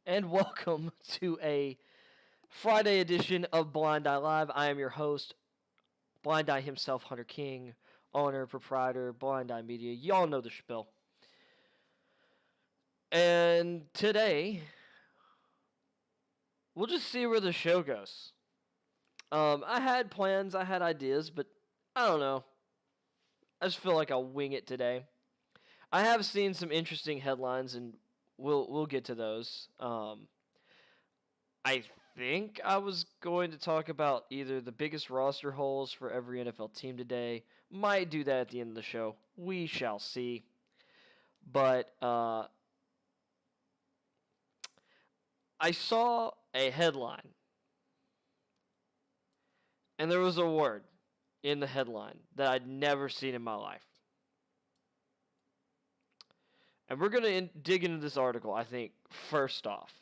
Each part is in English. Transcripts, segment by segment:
and welcome to a Friday edition of Blind Eye Live. I am your host, Blind Eye himself, Hunter King, owner, proprietor, Blind Eye Media. Y'all know the spiel. And today, we'll just see where the show goes. I had plans, I had ideas, but I don't know. I just feel like I'll wing it today. I have seen some interesting headlines, and we'll get to those. I think I was going to talk about either the biggest roster holes for every NFL team today. Might do that at the end of the show. We shall see. But I saw a headline, and there was a word in the headline that I'd never seen in my life. And we're going to dig into this article, I think, first off.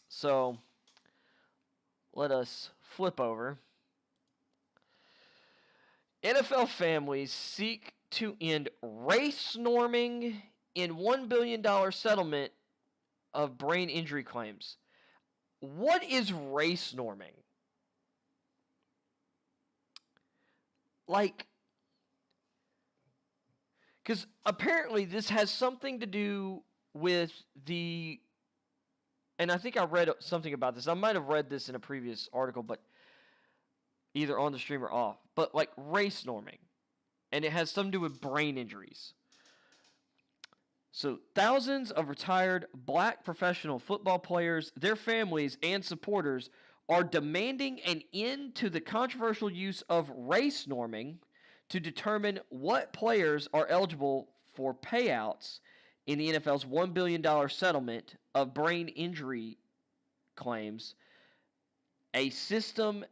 So, let us flip over. NFL families seek to end race norming in $1 billion settlement of brain injury claims. What is race norming? Because apparently this has something to do with and I think I read something about this. I might have read this in a previous article, but either on the stream or off. But like race norming. And it has something to do with brain injuries. So thousands of retired black professional football players, their families, and supporters are demanding an end to the controversial use of race norming to determine what players are eligible for payouts in the NFL's $1 billion settlement of brain injury claims. A system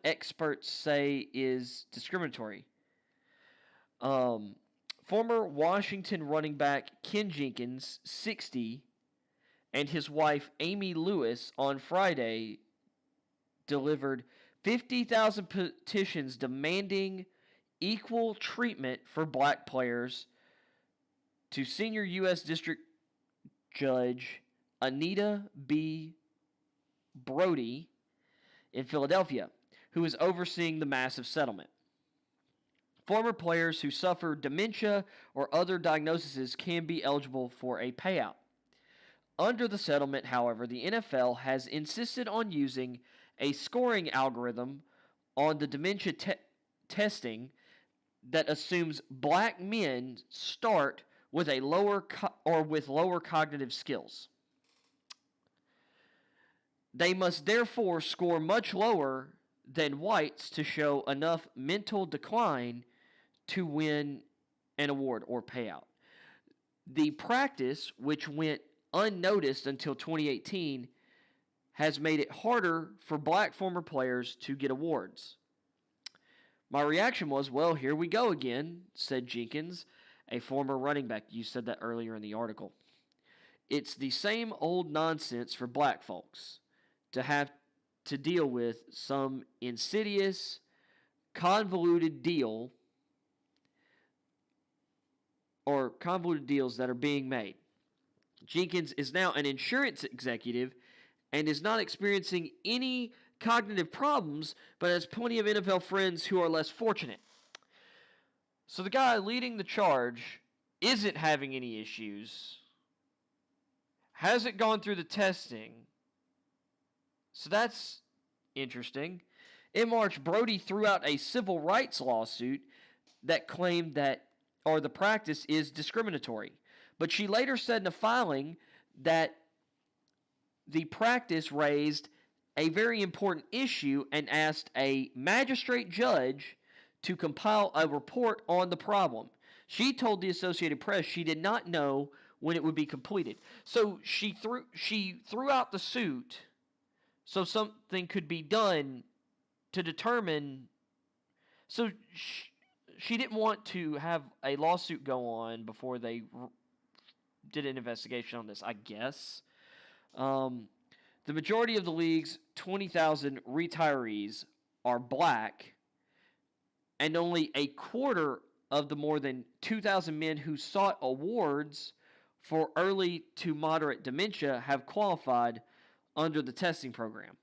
experts say is discriminatory. Former Washington running back Ken Jenkins, 60, and his wife Amy Lewis on Friday delivered 50,000 petitions demanding equal treatment for black players to senior U.S. District Judge Anita B. Brody in Philadelphia, who is overseeing the massive settlement. Former players who suffer dementia or other diagnoses can be eligible for a payout. Under the settlement, however, the NFL has insisted on using a scoring algorithm on the dementia testing that assumes black men start with a lower lower cognitive skills. They must therefore score much lower than whites to show enough mental decline to win an award or payout. The practice, which went unnoticed until 2018, has made it harder for black former players to get awards. My reaction was, well, here we go again, said Jenkins, a former running back. You said that earlier in the article. It's the same old nonsense for black folks to have to deal with some insidious, convoluted deals that are being made. Jenkins is now an insurance executive and is not experiencing any cognitive problems, but has plenty of NFL friends who are less fortunate. So the guy leading the charge isn't having any issues, hasn't gone through the testing, so that's interesting. In March, Brody threw out a civil rights lawsuit that claimed the practice is discriminatory. But she later said in a filing that the practice raised a very important issue and asked a magistrate judge to compile a report on the problem. She told the Associated Press she did not know when it would be completed. So she threw out the suit so something could be done to determine. So she didn't want to have a lawsuit go on before they did an investigation on this, I guess. The majority of the league's 20,000 retirees are black, and only a quarter of the more than 2,000 men who sought awards for early to moderate dementia have qualified under the testing program.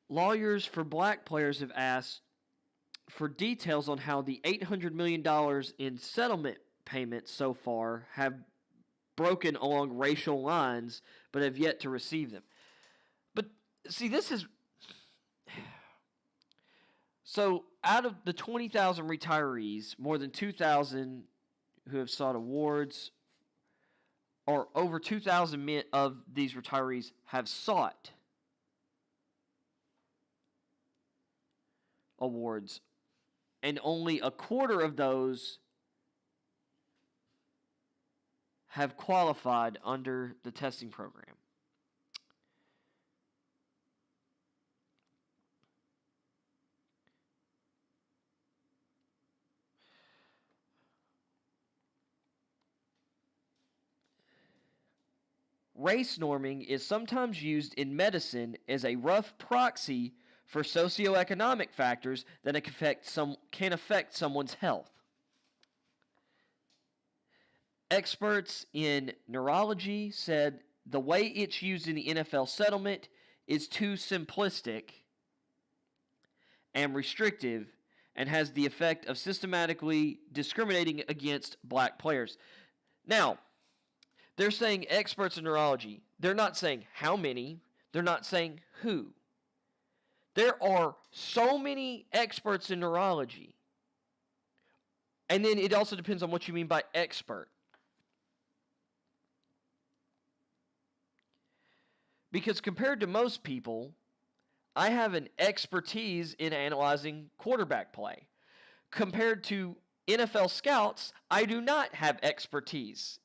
Lawyers for black players have asked for details on how the $800 million in settlement payments so far have broken along racial lines, but have yet to receive them. But see, this is so out of the 20,000 retirees, more than 2,000 who have sought awards, or over 2,000 of these retirees have sought awards, and only a quarter of those have qualified under the testing program. Race norming is sometimes used in medicine as a rough proxy for socioeconomic factors that can affect someone's health. Experts in neurology said the way it's used in the NFL settlement is too simplistic and restrictive and has the effect of systematically discriminating against black players. Now, they're saying experts in neurology. They're not saying how many. They're not saying who. There are so many experts in neurology. And then it also depends on what you mean by expert. Because compared to most people, I have an expertise in analyzing quarterback play. Compared to NFL scouts, I do not have expertise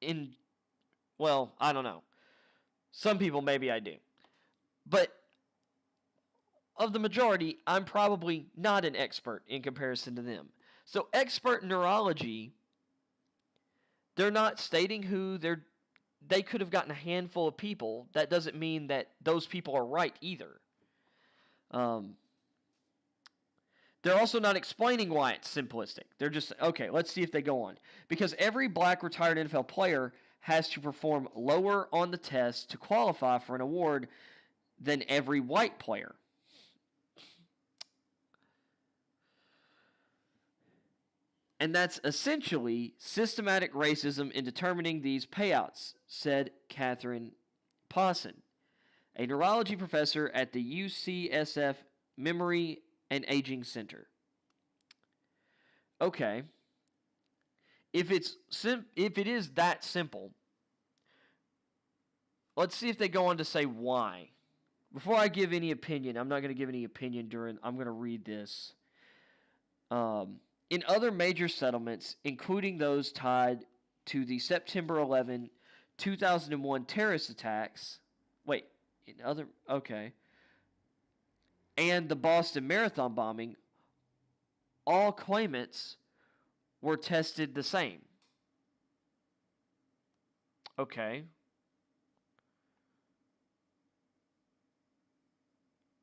in, well, I don't know. Some people maybe I do. But of the majority, I'm probably not an expert in comparison to them. So expert in neurology, they're not stating who they could have gotten a handful of people. That doesn't mean that those people are right either. They're also not explaining why it's simplistic. They're just, okay, let's see if they go on. Because every black retired NFL player has to perform lower on the test to qualify for an award than every white player. And that's essentially systematic racism in determining these payouts, said Catherine Pawson, a neurology professor at the UCSF Memory and Aging Center. Okay. If it is that simple, let's see if they go on to say why. Before I give any opinion, I'm not going to give any opinion I'm going to read this. In other major settlements, including those tied to the September 11, 2001 terrorist attacks, and the Boston Marathon bombing, all claimants were tested the same. Okay.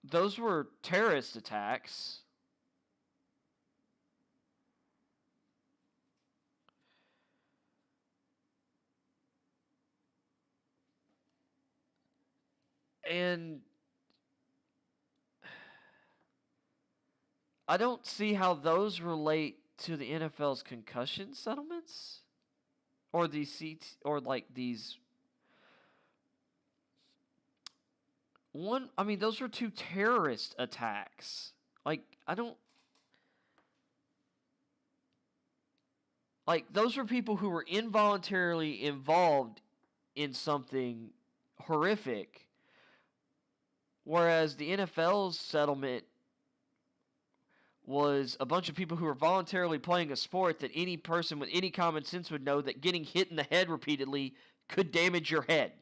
Those were terrorist attacks. And I don't see how those relate to the NFL's concussion settlements or these seats or like these those were two terrorist attacks. Those were people who were involuntarily involved in something horrific, whereas the NFL's settlement was a bunch of people who were voluntarily playing a sport that any person with any common sense would know that getting hit in the head repeatedly could damage your head.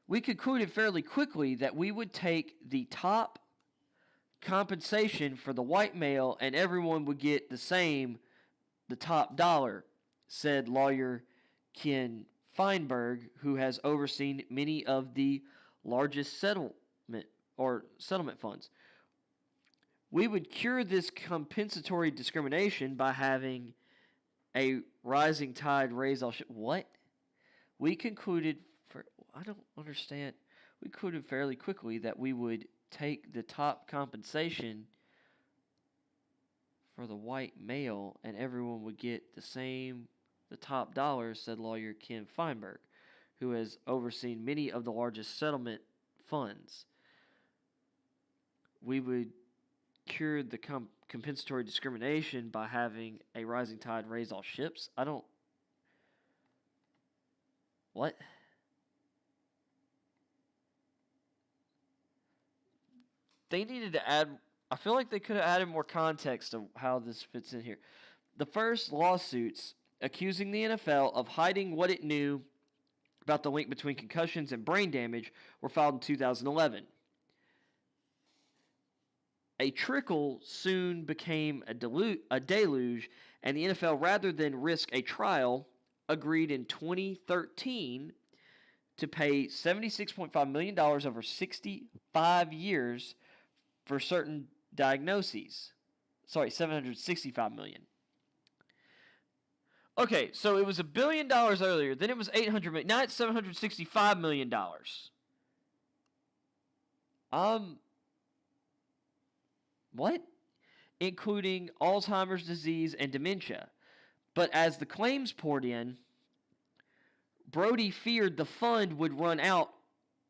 We concluded fairly quickly that we would take the top compensation for the white male and everyone would get the top dollar, said lawyer Ken Feinberg, who has overseen many of the largest settlement funds. We would cure this compensatory discrimination by having a rising tide raise all ships. What? We concluded I don't understand. We concluded fairly quickly that we would take the top compensation for the white male and everyone would get the top dollars, said lawyer Ken Feinberg, who has overseen many of the largest settlement funds. We would cure the compensatory discrimination by having a rising tide raise all ships. What? They needed to add, I feel like they could have added more context to how this fits in here. The first lawsuits accusing the NFL of hiding what it knew about the link between concussions and brain damage were filed in 2011. A trickle soon became a deluge, and the NFL, rather than risk a trial, agreed in 2013 to pay $76.5 million over 65 years for certain diagnoses. Sorry, $765 million. Okay, so it was $1 billion earlier, then it was $800 million. Now it's $765 million. What? Including Alzheimer's disease and dementia. But as the claims poured in, Brody feared the fund would run out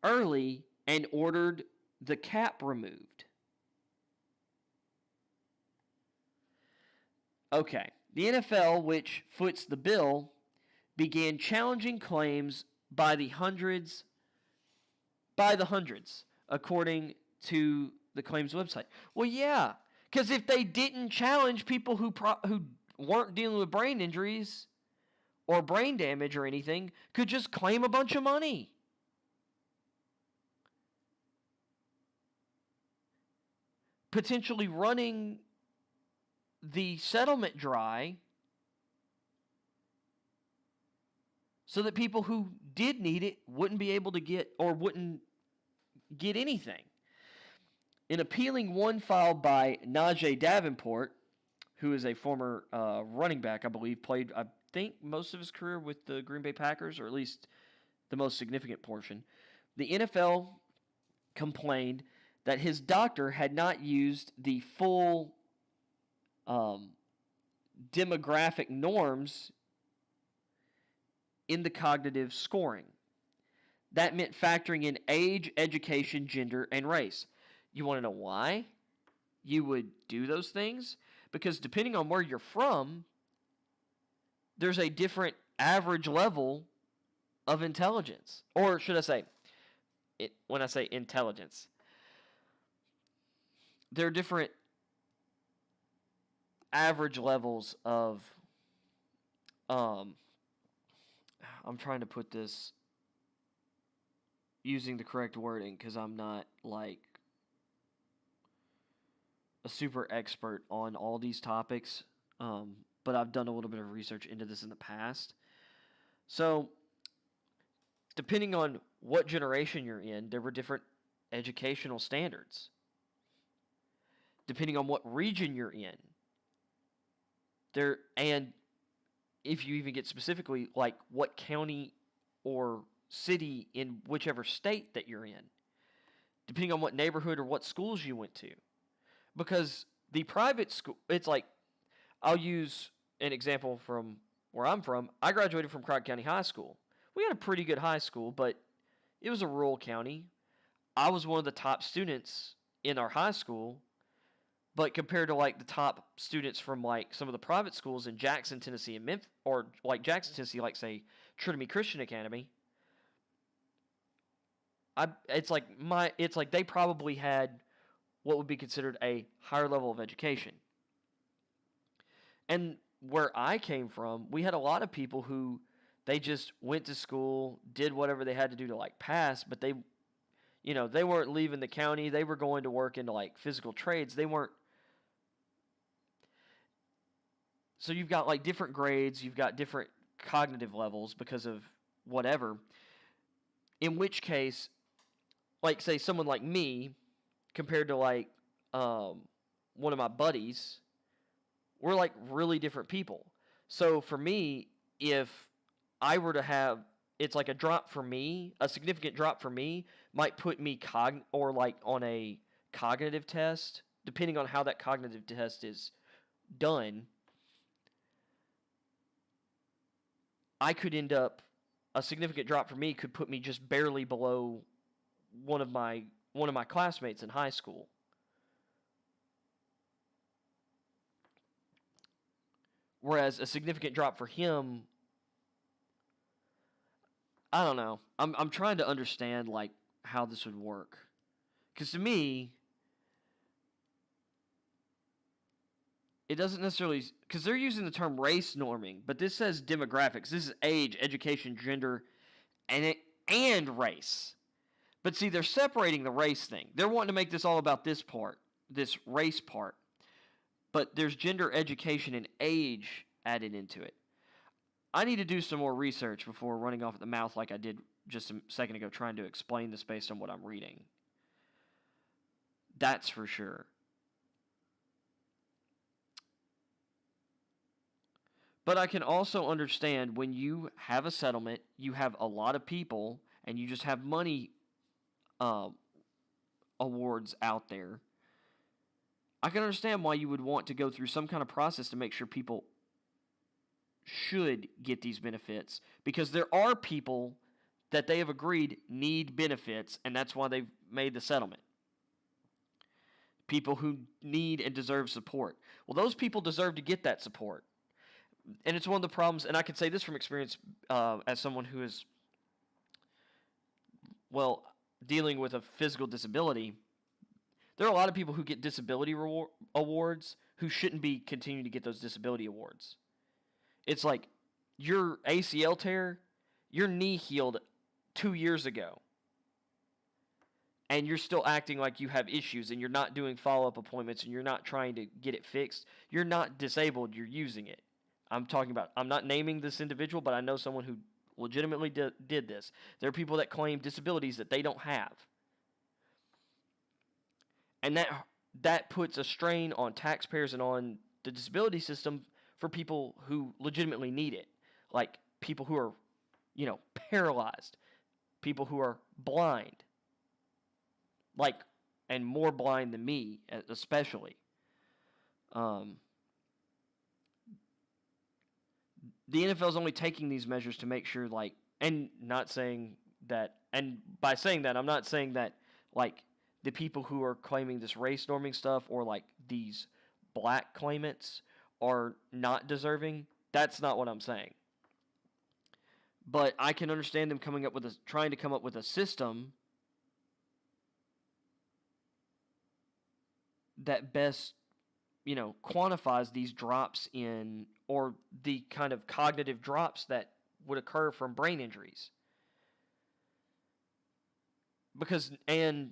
early and ordered the cap removed. Okay. The NFL, which foots the bill, began challenging claims by the hundreds, according to the claims website. Well, yeah, because if they didn't challenge people who weren't dealing with brain injuries or brain damage or anything, could just claim a bunch of money. Potentially running the settlement dry so that people who did need it wouldn't be able to get or wouldn't get anything. In appealing one filed by Najee Davenport, who is a former running back, I believe, played, I think, most of his career with the Green Bay Packers, or at least the most significant portion, the NFL complained that his doctor had not used the full demographic norms in the cognitive scoring. That meant factoring in age, education, gender, and race. You want to know why you would do those things? Because depending on where you're from, there's a different average level of intelligence. Or should I say, when I say intelligence, there are different average levels of, I'm trying to put this using the correct wording because I'm not like a super expert on all these topics, but I've done a little bit of research into this in the past. So, depending on what generation you're in, there were different educational standards. Depending on what region you're in, and if you even get specifically like what county or city in whichever state that you're in, depending on what neighborhood or what schools you went to. Because the private school, it's like, I'll use an example from where I'm from. I graduated from Crockett County High School. We had a pretty good high school, but it was a rural county. I was one of the top students in our high school, but compared to like the top students from like some of the private schools in Jackson, Tennessee, and Memphis, or like Jackson, Tennessee, like say Trinity Christian Academy, it's like they probably had what would be considered a higher level of education. And where I came from, we had a lot of people who they just went to school, did whatever they had to do to like pass, but They weren't leaving the county. They were going to work into like physical trades. They weren't. So you've got like different grades. You've got different cognitive levels because of whatever. In which case, like say someone like me, compared to like one of my buddies, we're like really different people. So for me, if I were to have, it's like a drop for me, a significant drop for me might put me or like on a cognitive test, depending on how that cognitive test is done. I could end up, a significant drop for me could put me just barely below one of my classmates in high school. Whereas a significant drop for him, I don't know. I'm trying to understand like how this would work. Because to me, it doesn't necessarily, because they're using the term race norming, but this says demographics. This is age, education, gender, and race. But see, they're separating the race thing. They're wanting to make this all about this part, this race part. But there's gender, education, and age added into it. I need to do some more research before running off at the mouth like I did just a second ago trying to explain this based on what I'm reading. That's for sure. But I can also understand when you have a settlement, you have a lot of people, and you just have money awards out there. I can understand why you would want to go through some kind of process to make sure people should get these benefits, because there are people that they have agreed need benefits, and that's why they've made the settlement. People who need and deserve support. Well, those people deserve to get that support. And it's one of the problems, and I can say this from experience as someone who is, well, dealing with a physical disability. There are a lot of people who get disability awards who shouldn't be continuing to get those disability awards. It's like your ACL tear, your knee healed 2 years ago, and you're still acting like you have issues, and you're not doing follow-up appointments, and you're not trying to get it fixed. You're not disabled, you're using it. I'm not naming this individual, but I know someone who legitimately did this. There are people that claim disabilities that they don't have. And that puts a strain on taxpayers and on the disability system for people who legitimately need it. Like people who are, paralyzed. People who are blind. Like, and more blind than me, especially. The NFL is only taking these measures to make sure, and not saying that, and by saying that, I'm not saying that, the people who are claiming this race norming stuff or, these black claimants are not deserving. That's not what I'm saying. But I can understand them trying to come up with a system that best, quantifies these drops in, or the kind of cognitive drops that would occur from brain injuries. And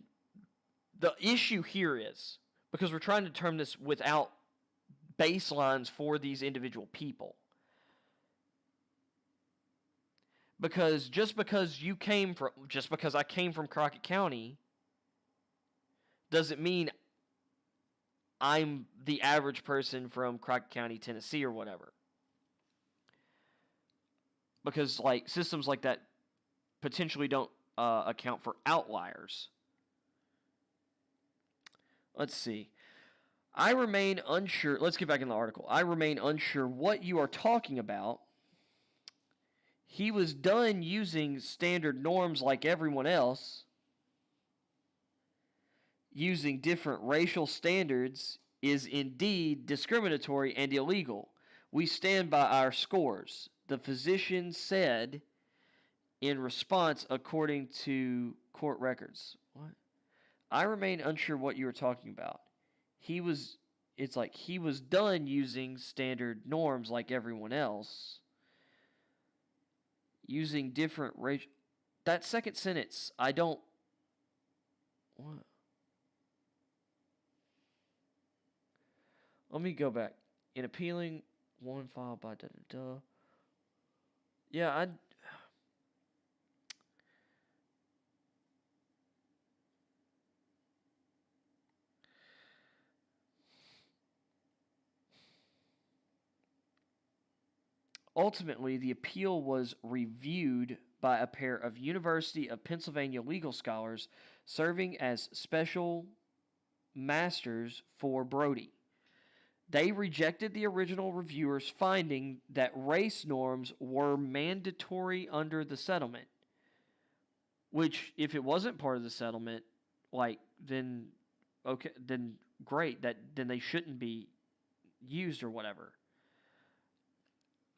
the issue here is, because we're trying to determine this without baselines for these individual people. Because just because I came from Crockett County doesn't mean I'm the average person from Crockett County, Tennessee, or whatever. Because systems like that potentially don't account for outliers. Let's see. I remain unsure. Let's get back in the article. I remain unsure what you are talking about. He was done using standard norms like everyone else. Using different racial standards is indeed discriminatory and illegal. We stand by our scores, the physician said in response, according to court records. What? I remain unsure what you were talking about. He was done using standard norms like everyone else. Using different racial... That second sentence, I don't What? Let me go back. In appealing one filed by da da da. Yeah, I. Ultimately, the appeal was reviewed by a pair of University of Pennsylvania legal scholars serving as special masters for Brody. They rejected the original reviewer's finding that race norms were mandatory under the settlement, which, if it wasn't part of the settlement, like, then okay, then great, then they shouldn't be used or whatever.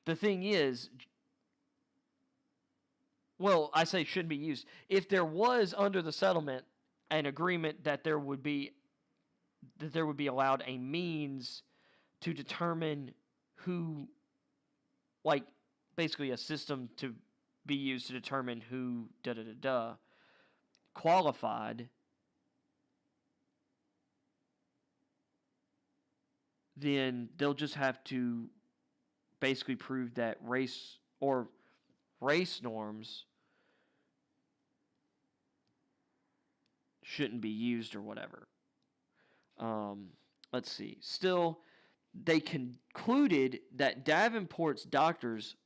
The thing is, well, I say shouldn't be used. If there was under the settlement an agreement that there would be allowed a means to determine who, like, basically a system to be used to determine who qualified, then they'll just have to basically prove that race norms shouldn't be used or whatever. Let's see. Still, they concluded that Davenport's doctors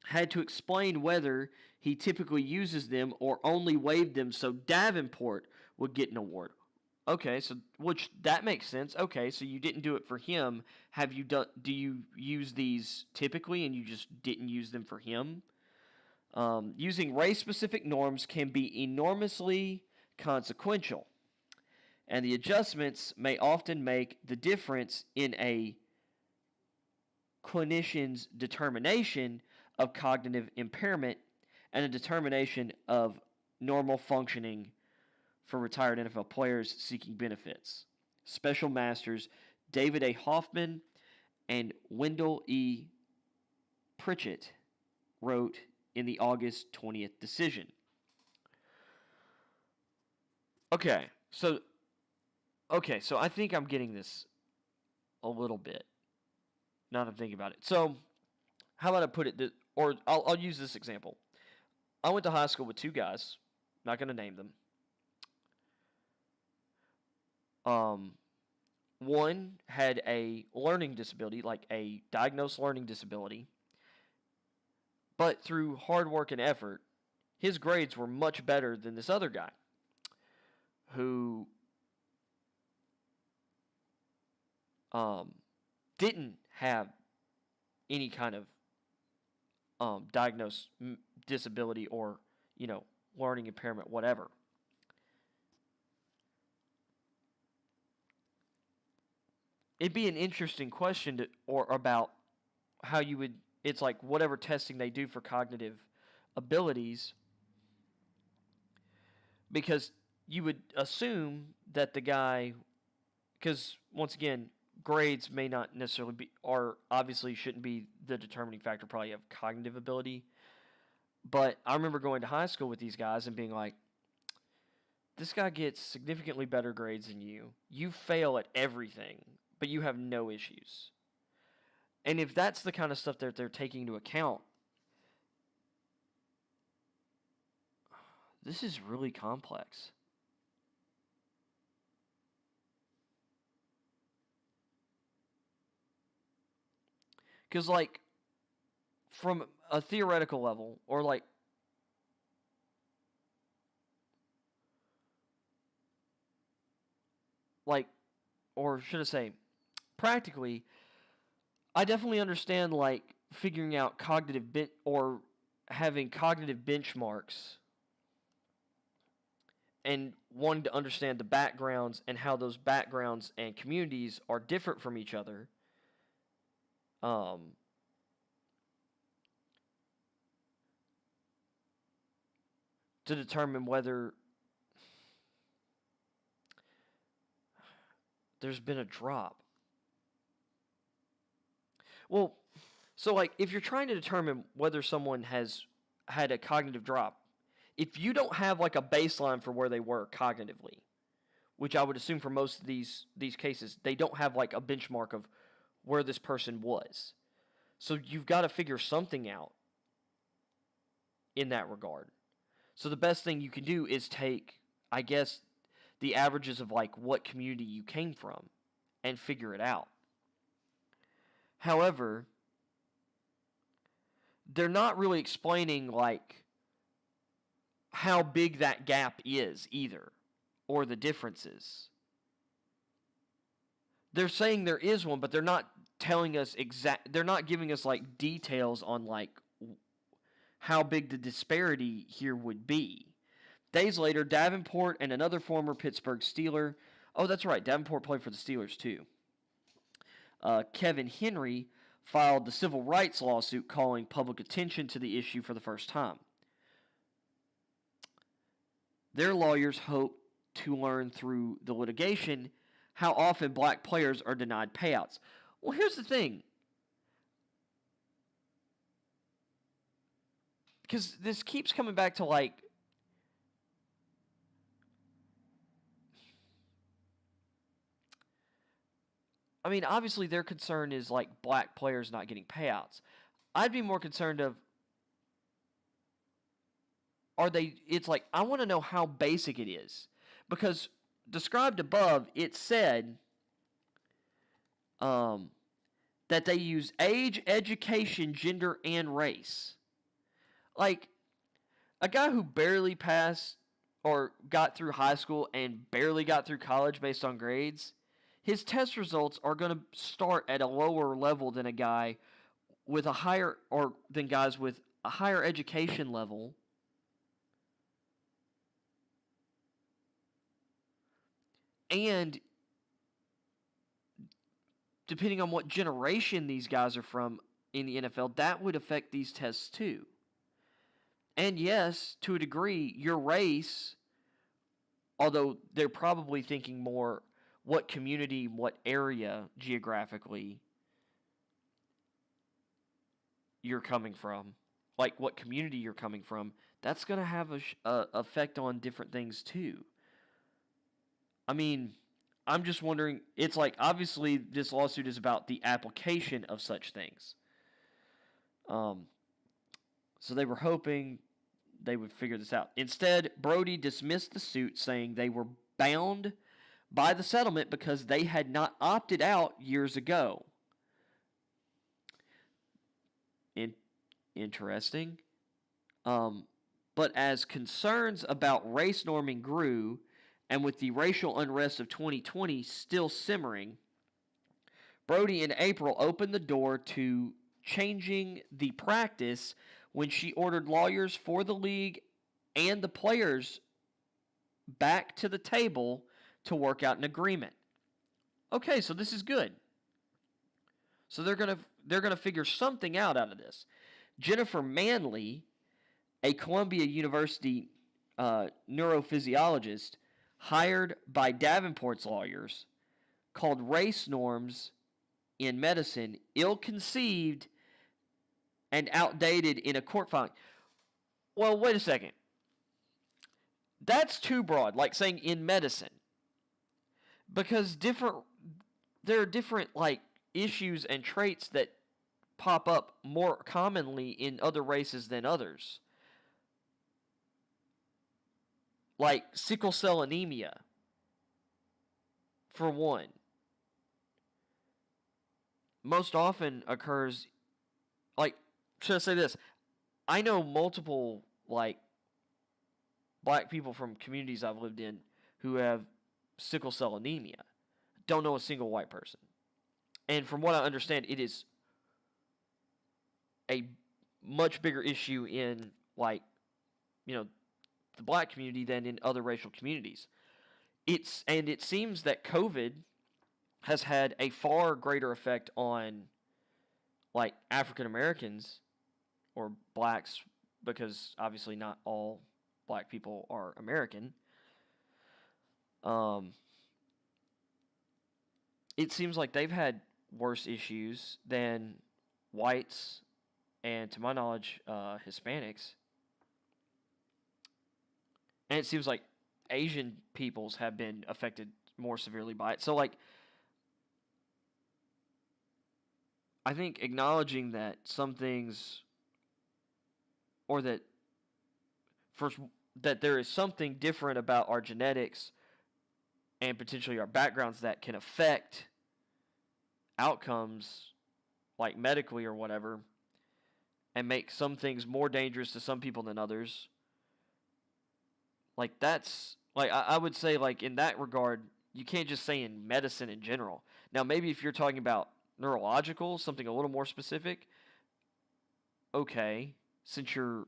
had to explain whether he typically uses them or only waived them so Davenport would get an award. Okay, so which that makes sense. Okay, so you didn't do it for him. Do you use these typically and you just didn't use them for him? Using race-specific norms can be enormously consequential, and the adjustments may often make the difference in a clinician's determination of cognitive impairment and a determination of normal functioning for retired NFL players seeking benefits. Special Masters David A. Hoffman and Wendell E. Pritchett wrote in the August 20th decision. Okay, so I think I'm getting this a little bit. Now that I'm thinking about it. So, how about I put it, or I'll use this example. I went to high school with two guys, not going to name them. One had a learning disability, like a diagnosed learning disability, but through hard work and effort, his grades were much better than this other guy, who didn't have any kind of diagnosed disability or, learning impairment, whatever. It'd be an interesting question about how you would, it's like whatever testing they do for cognitive abilities, because you would assume that the guy, because once again, grades may not necessarily be, or obviously shouldn't be the determining factor probably of cognitive ability. But I remember going to high school with these guys and being like, this guy gets significantly better grades than you. You fail at everything, but you have no issues. And if that's the kind of stuff that they're taking into account, this is really complex. Because, like, from a theoretical level, or or should I say, practically, I definitely understand, like, figuring out or having cognitive benchmarks and wanting to understand the backgrounds and how those backgrounds and communities are different from each other. To determine whether there's been a drop. Well, so, like, if you're trying to determine whether someone has had a cognitive drop, if you don't have, like, a baseline for where they were cognitively, which I would assume for most of these cases, they don't have like a benchmark of where this person was. So you've got to figure something out in that regard. So the best thing you can do is take, I guess, the averages of like what community you came from and figure it out. However, they're not really explaining like how big that gap is either, or the differences. They're saying there is one, but they're not telling us they're not giving us like details on like how big the disparity here would be. Days later, Davenport and another former Pittsburgh Steeler, oh, that's right, Davenport played for the Steelers too, Kevin Henry, filed the civil rights lawsuit calling public attention to the issue for the first time. Their lawyers hope to learn through the litigation how often black players are denied payouts. Well, here's the thing. Because this keeps coming back to like, I mean, obviously their concern is like black players not getting payouts. I'd be more concerned of, it's like, I want to know how basic it is. Because described above, it said that they use age, education, gender, and race. Like, a guy who barely passed or got through high school and barely got through college based on grades, his test results are going to start at a lower level than a guy with a higher, or than guys with a higher education level. And depending on what generation these guys are from in the NFL, that would affect these tests too. And yes, to a degree, your race, although they're probably thinking more what community, what area geographically you're coming from, like what community you're coming from, that's going to have a effect on different things too. I mean, I'm just wondering, it's like, obviously this lawsuit is about the application of such things. So they were hoping they would figure this out. Instead, Brody dismissed the suit, saying they were bound by the settlement because they had not opted out years ago. Interesting. But as concerns about race norming grew, and with the racial unrest of 2020 still simmering, Brody in April opened the door to changing the practice when she ordered lawyers for the league and the players back to the table to work out an agreement. Okay, so this is good. So they're gonna figure something out of this. Jennifer Manley, a Columbia University neurophysiologist hired by Davenport's lawyers, called race norms in medicine ill-conceived and outdated in a court filing. Well, wait a second. That's too broad, like saying in medicine. Because there are different like issues and traits that pop up more commonly in other races than others. Like sickle cell anemia, for one, most often occurs, like, should I say this? I know multiple, like, black people from communities I've lived in who have sickle cell anemia. Don't know a single white person. And from what I understand, it is a much bigger issue in, like, the black community than in other racial communities. It seems that COVID has had a far greater effect on, like, African Americans or blacks, because obviously not all black people are American. It seems like they've had worse issues than whites and, to my knowledge, Hispanics. And it seems like Asian peoples have been affected more severely by it. So, like, I think acknowledging that some things, or that first, that there is something different about our genetics and potentially our backgrounds that can affect outcomes, like medically or whatever, and make some things more dangerous to some people than others. Like, that's, like, I would say, like, in that regard, you can't just say in medicine in general. Now, maybe if you're talking about neurological, something a little more specific, okay, since you're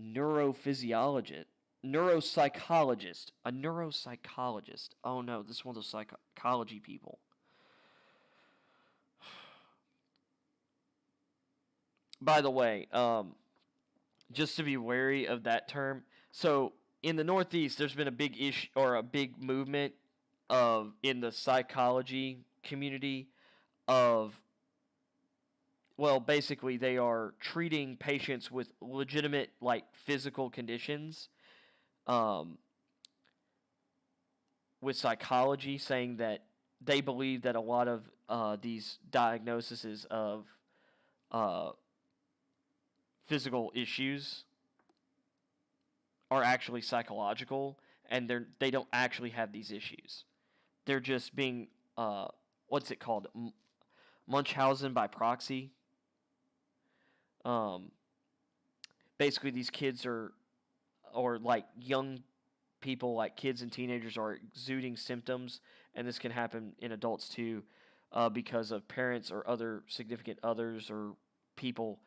neurophysiologist, neuropsychologist, a neuropsychologist. Oh no, this is one of those psychology people. By the way, just to be wary of that term. So in the Northeast, there's been a big issue or a big movement of in the psychology community of, well, basically they are treating patients with legitimate like physical conditions with psychology, saying that they believe that a lot of these diagnoses of uh, physical issues are actually psychological, and they don't actually have these issues. They're just being what's it called, Munchausen by proxy. Basically, these kids are, or like young people, like kids and teenagers, are exuding symptoms, and this can happen in adults too, because of parents or other significant others or people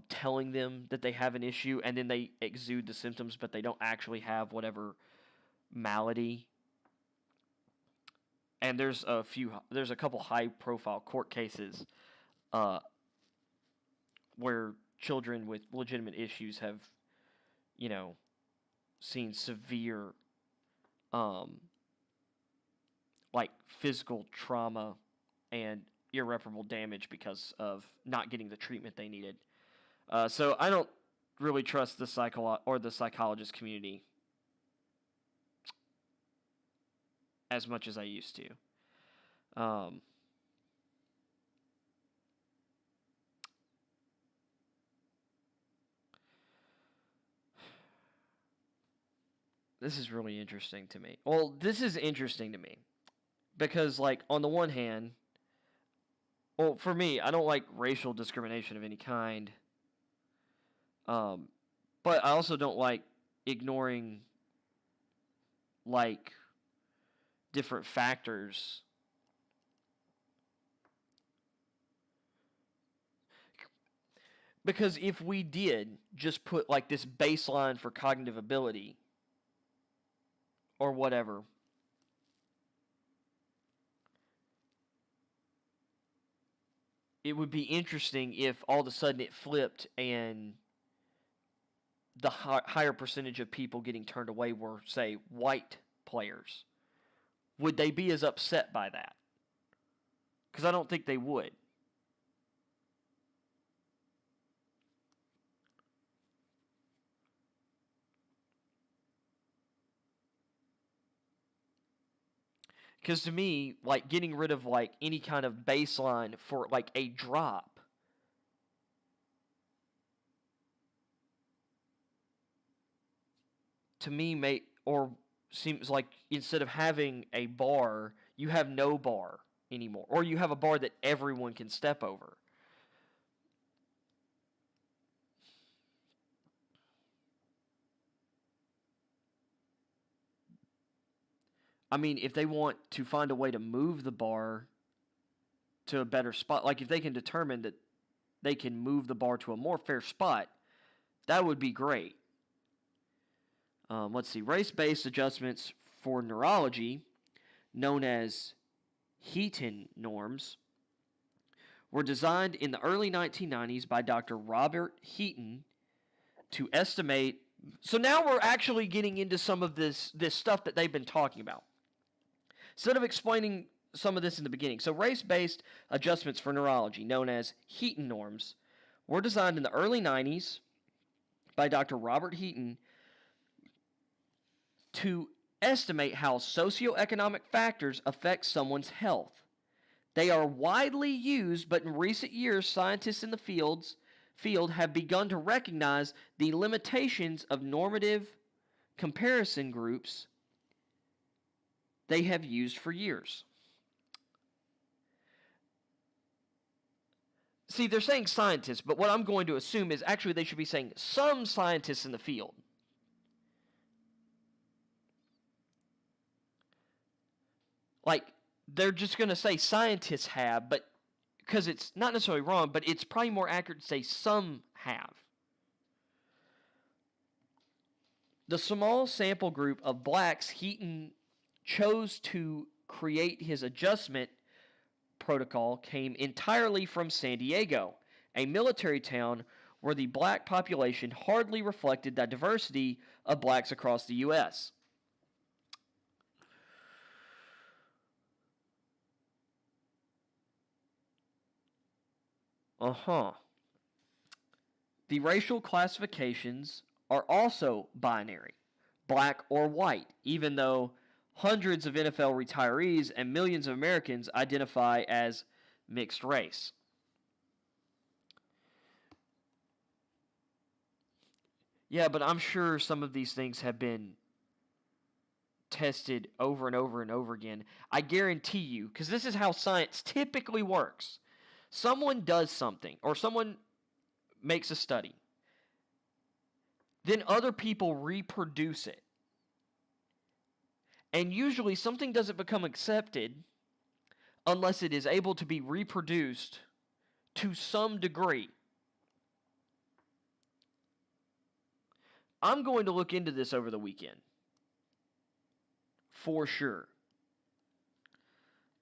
telling them that they have an issue, and then they exude the symptoms, but they don't actually have whatever malady. And there's a couple high-profile court cases where children with legitimate issues have, seen severe, like physical trauma and irreparable damage because of not getting the treatment they needed. So I don't really trust the psychologist community as much as I used to. This is really interesting to me. Well, this is interesting to me because, like, on the one hand, well, for me, I don't like racial discrimination of any kind. But I also don't like ignoring, like, different factors. Because if we did just put, like, this baseline for cognitive ability or whatever, it would be interesting if all of a sudden it flipped and the higher percentage of people getting turned away were, say, white players. Would they be as upset by that? Because I don't think they would. Because to me, like, getting rid of, like, any kind of baseline for, like, a drop, to me, seems like instead of having a bar, you have no bar anymore. Or you have a bar that everyone can step over. I mean, if they want to find a way to move the bar to a better spot, like if they can determine that they can move the bar to a more fair spot, that would be great. Let's see. Race-based adjustments for neurology, known as Heaton norms, were designed in the early 1990s by Dr. Robert Heaton to estimate. So now we're actually getting into some of this stuff that they've been talking about. Instead of explaining some of this in the beginning. So race-based adjustments for neurology, known as Heaton norms, were designed in the early 90s by Dr. Robert Heaton to estimate how socioeconomic factors affect someone's health. They are widely used, but in recent years, scientists in the field have begun to recognize the limitations of normative comparison groups they have used for years. See, they're saying scientists, but what I'm going to assume is actually they should be saying some scientists in the field. Like, they're just going to say scientists have, but because it's not necessarily wrong, but it's probably more accurate to say some have. The small sample group of blacks Heaton chose to create his adjustment protocol came entirely from San Diego, a military town where the black population hardly reflected the diversity of blacks across the U.S. The racial classifications are also binary, black or white, even though hundreds of NFL retirees and millions of Americans identify as mixed race. Yeah, but I'm sure some of these things have been tested over and over and over again. I guarantee you, because this is how science typically works. Someone does something, or someone makes a study. Then other people reproduce it. And usually something doesn't become accepted unless it is able to be reproduced to some degree. I'm going to look into this over the weekend. For sure.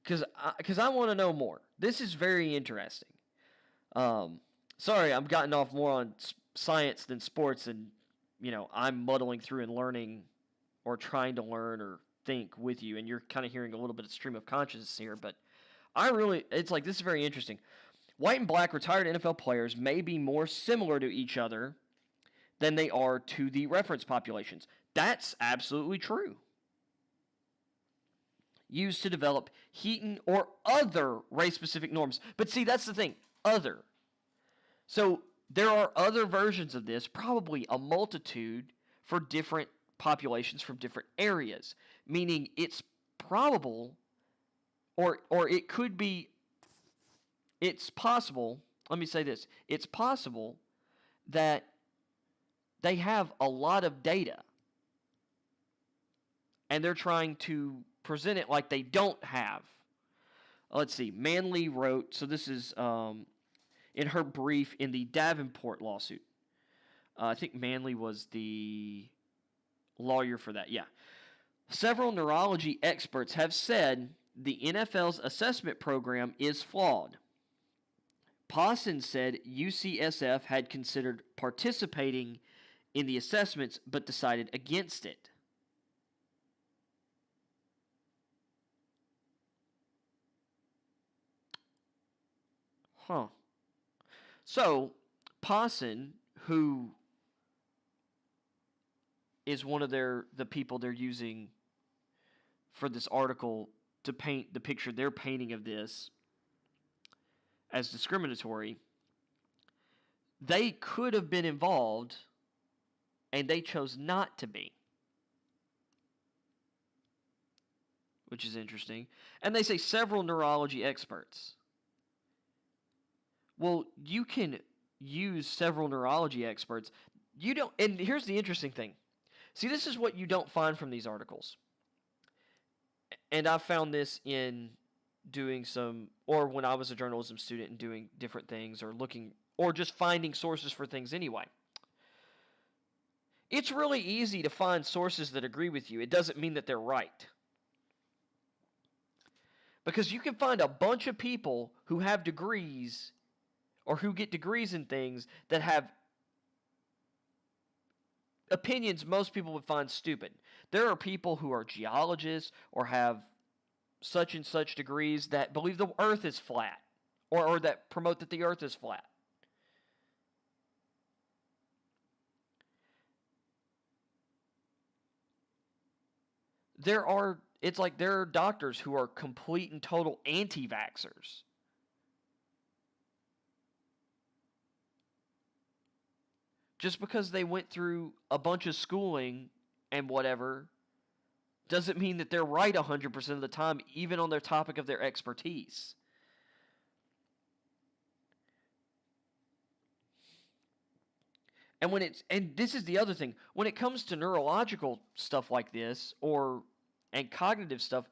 Because I want to know more. This is very interesting. Sorry, I've gotten off more on science than sports, and I'm muddling through and learning, or trying to learn or think with you, and you're kind of hearing a little bit of stream of consciousness here. But it's like, this is very interesting. White and black retired NFL players may be more similar to each other than they are to the reference populations. That's absolutely true. Used to develop Heaton or other race-specific norms. But see, that's the thing, other. So there are other versions of this, probably a multitude for different populations from different areas, meaning it's probable, or it could be, it's possible, let me say this, it's possible that they have a lot of data and they're trying to present it like they don't have. Let's see, Manley wrote, so this is in her brief in the Davenport lawsuit. I think Manley was the lawyer for that, yeah. Several neurology experts have said the NFL's assessment program is flawed. Pawson said UCSF had considered participating in the assessments but decided against it. So, Pawson, who is one of the people they're using for this article to paint the picture they're painting of this as discriminatory, they could have been involved, and they chose not to be. Which is interesting. And they say several neurology experts. Well, you can use several neurology experts. You don't, and here's the interesting thing. See, this is what you don't find from these articles. And I found this in doing or when I was a journalism student and doing different things, or looking, or just finding sources for things anyway. It's really easy to find sources that agree with you. It doesn't mean that they're right. Because you can find a bunch of people who have degrees, or who get degrees in things, that have opinions most people would find stupid. There are people who are geologists or have such and such degrees that believe the earth is flat, or that promote that the earth is flat. it's like there are doctors who are complete and total anti-vaxxers. Just because they went through a bunch of schooling and whatever doesn't mean that they're right 100% of the time, even on their topic of their expertise. And this is the other thing, when it comes to neurological stuff like this and cognitive stuff,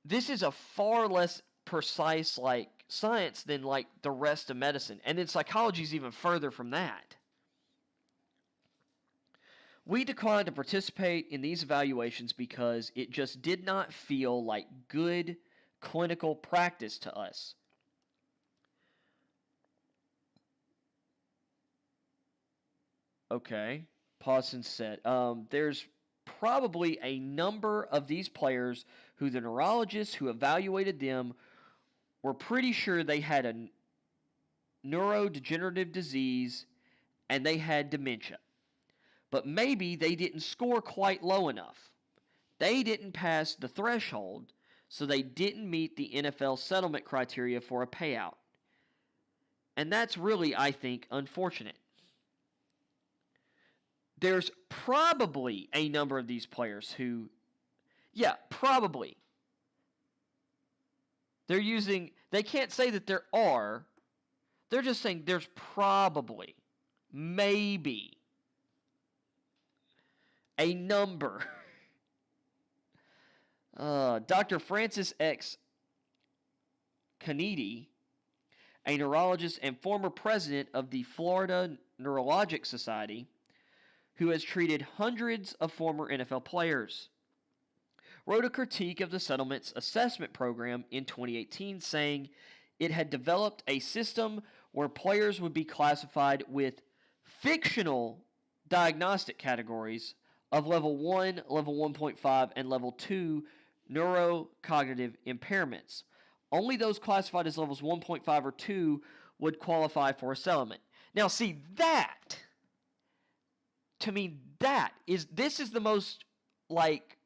this is a far less precise like science than like the rest of medicine. And then psychology is even further from that. We declined to participate in these evaluations because it just did not feel like good clinical practice to us. Okay, Pawson said, there's probably a number of these players who the neurologists who evaluated them were pretty sure they had a neurodegenerative disease and they had dementia. But maybe they didn't score quite low enough. They didn't pass the threshold, so they didn't meet the NFL settlement criteria for a payout. And that's really, I think, unfortunate. There's probably a number of these players who, yeah, probably. They can't say that there are. They're just saying there's probably, maybe, a number. Dr. Francis X. Canidi, a neurologist and former president of the Florida Neurologic Society, who has treated hundreds of former NFL players, wrote a critique of the settlement's assessment program in 2018, saying it had developed a system where players would be classified with fictional diagnostic categories of level 1, level 1.5, and level 2 neurocognitive impairments. Only those classified as levels 1.5 or 2 would qualify for a settlement. Now, see, that, to me, this is the most, like,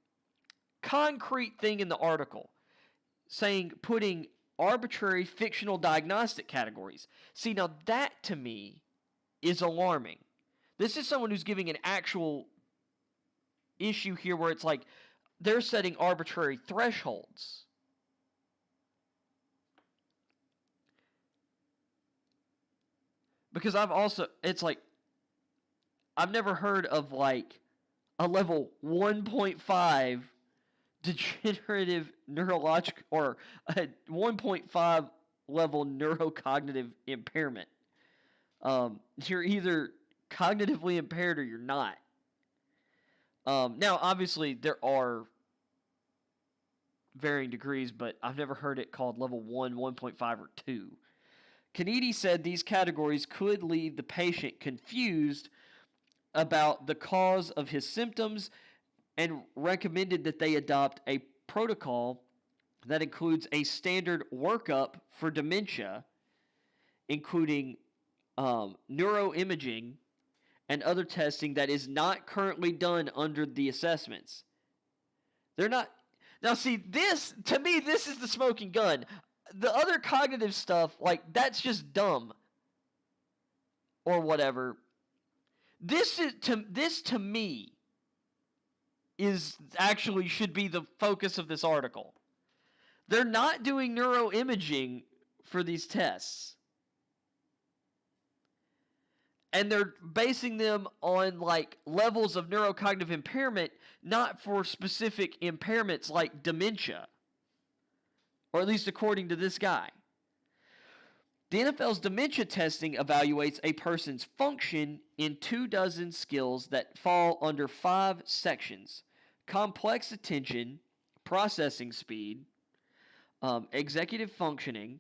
concrete thing in the article, putting arbitrary fictional diagnostic categories. See, now that, to me, is alarming. This is someone who's giving an actual issue here where it's like they're setting arbitrary thresholds. Because I've never heard of like a level 1.5 degenerative neurologic or a 1.5 level neurocognitive impairment. You're either cognitively impaired or you're not. Now, obviously, there are varying degrees, but I've never heard it called level 1, 1.5, or 2. Canidi said these categories could leave the patient confused about the cause of his symptoms and recommended that they adopt a protocol that includes a standard workup for dementia, including neuroimaging and other testing that is not currently done under the assessments. They're not. Now, see, to me, this is the smoking gun. The other cognitive stuff, like, that's just dumb or whatever. This to me is actually should be the focus of this article. They're not doing neuroimaging for these tests. And they're basing them on like levels of neurocognitive impairment, not for specific impairments like dementia. Or at least according to this guy. The NFL's dementia testing evaluates a person's function in 24 skills that fall under 5 sections: complex attention, processing speed, executive functioning,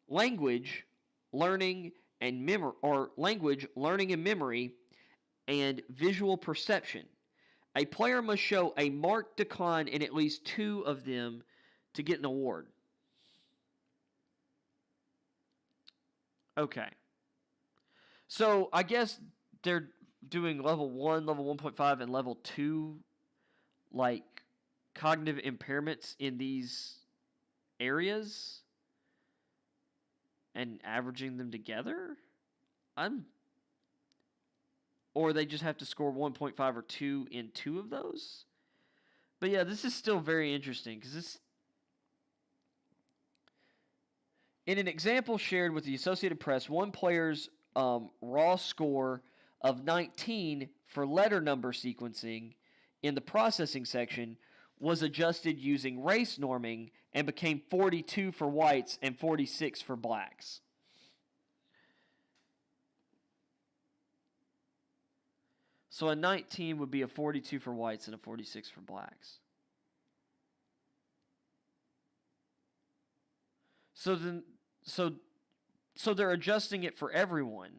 language, learning and memory, and visual perception. A player must show a marked decline in at least 2 of them to get an award. Okay. So I guess they're doing level 1, level 1.5, and level 2 like cognitive impairments in these areas and averaging them together? Or they just have to score 1.5 or 2 in 2 of those? But yeah, this is still very interesting because this. In an example shared with the Associated Press, one player's raw score of 19 for letter number sequencing in the processing section was adjusted using race norming and became 42 for whites and 46 for blacks. So a 19 would be a 42 for whites and a 46 for blacks. So then, so they're adjusting it for everyone.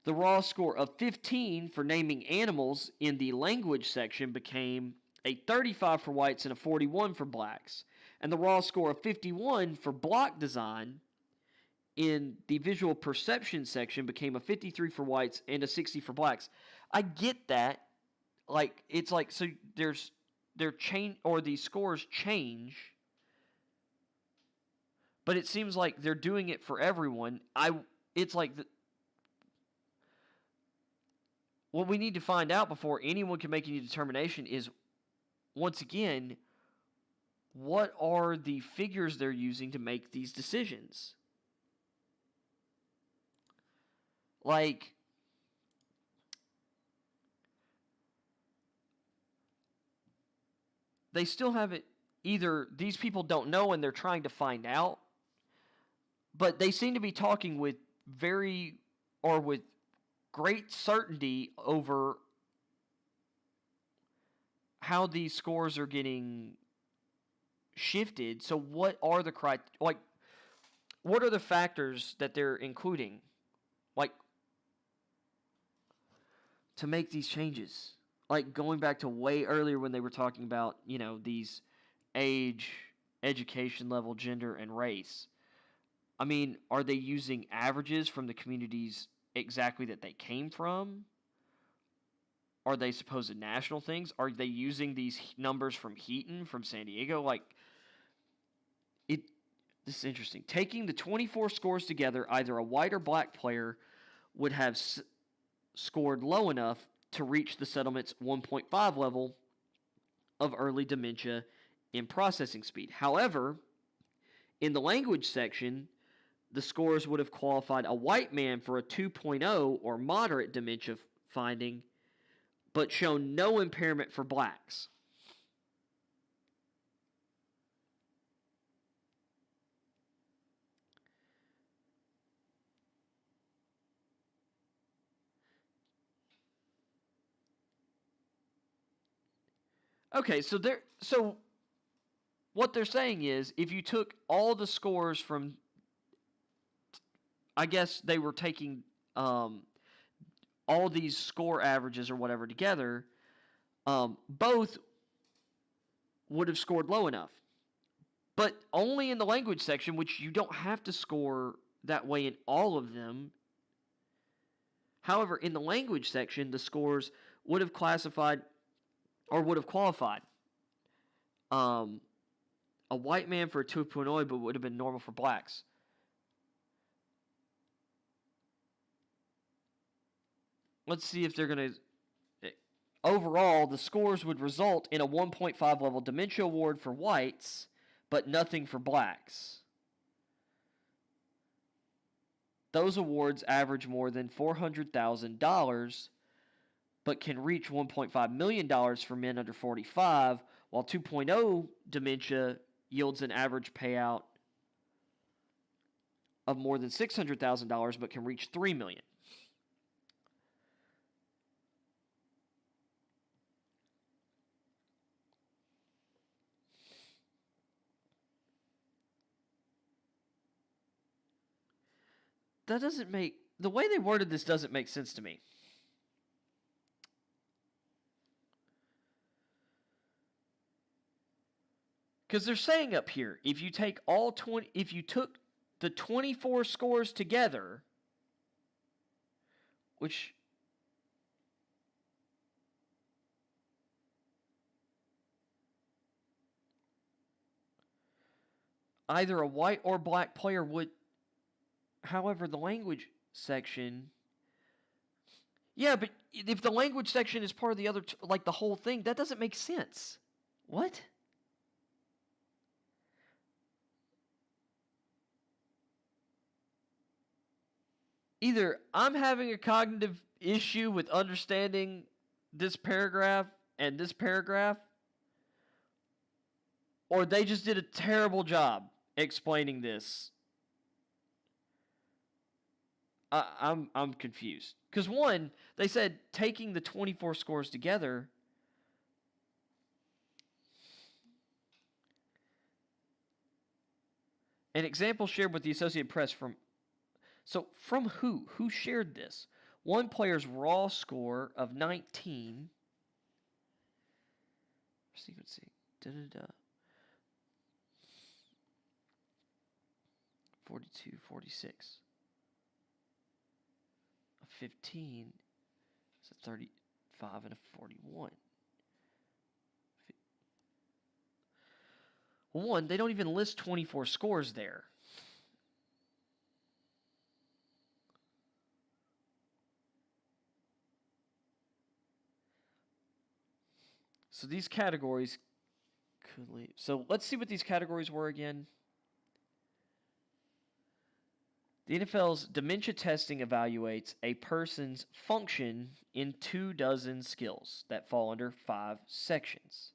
The raw score of 15 for naming animals in the language section became a 35 for whites and a 41 for blacks. And the raw score of 51 for block design in the visual perception section became a 53 for whites and a 60 for blacks. I get that. Like, it's like, so these scores change, but it seems like they're doing it for everyone. It's like what we need to find out before anyone can make any determination is, once again, what are the figures they're using to make these decisions? Like, they still haven't, either these people don't know and they're trying to find out, but they seem to be talking with great certainty over how these scores are getting shifted. So what are the what are the factors that they're including, like, to make these changes? Like, going back to way earlier when they were talking about, these age, education level, gender, and race. I mean, are they using averages from the communities exactly that they came from? Are they supposed national things? Are they using these numbers from Heaton, from San Diego? This is interesting. Taking the 24 scores together, either a white or black player would have scored low enough to reach the settlement's 1.5 level of early dementia in processing speed. However, in the language section, the scores would have qualified a white man for a 2.0 or moderate dementia finding, but shown no impairment for blacks. Okay, so what they're saying is, if you took all the scores from, I guess they were taking all these score averages or whatever together, both would have scored low enough. But only in the language section, which you don't have to score that way in all of them. However, in the language section, the scores would have qualified a white man for a 2.0, but would have been normal for blacks. Let's see if they're going to... Overall, the scores would result in a 1.5 level dementia award for whites, but nothing for blacks. Those awards average more than $400,000, but can reach $1.5 million for men under 45, while 2.0 dementia yields an average payout of more than $600,000, but can reach $3 million. That doesn't make... The way they worded this doesn't make sense to me. Because they're saying up here, if you took the 24 scores together, which either a white or black player would. However, the language section. Yeah, but if the language section is part of the other, like the whole thing, that doesn't make sense. What? Either I'm having a cognitive issue with understanding this paragraph and this paragraph, or they just did a terrible job explaining this. I'm confused. Because one, they said taking the 24 scores together. An example shared with the Associated Press from who? Who shared this? One player's raw score of 19. Sequencing. 42, 46. A 15. It's a 35 and a 41. One, they don't even list 24 scores there. So these categories could leave. So let's see what these categories were again. The NFL's dementia testing evaluates a person's function in 24 skills that fall under 5 sections.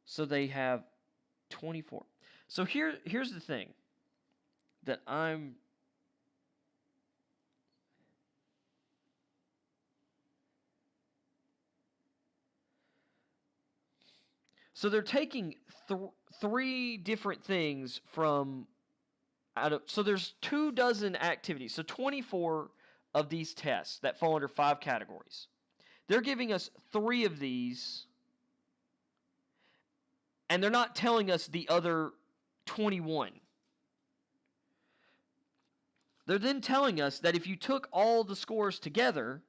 So they have 24. So here's the thing that I'm... So they're taking three different things from... So there's 24 activities. So 24 of these tests that fall under 5 categories. They're giving us 3 of these, and they're not telling us the other 21. They're then telling us that if you took all the scores together,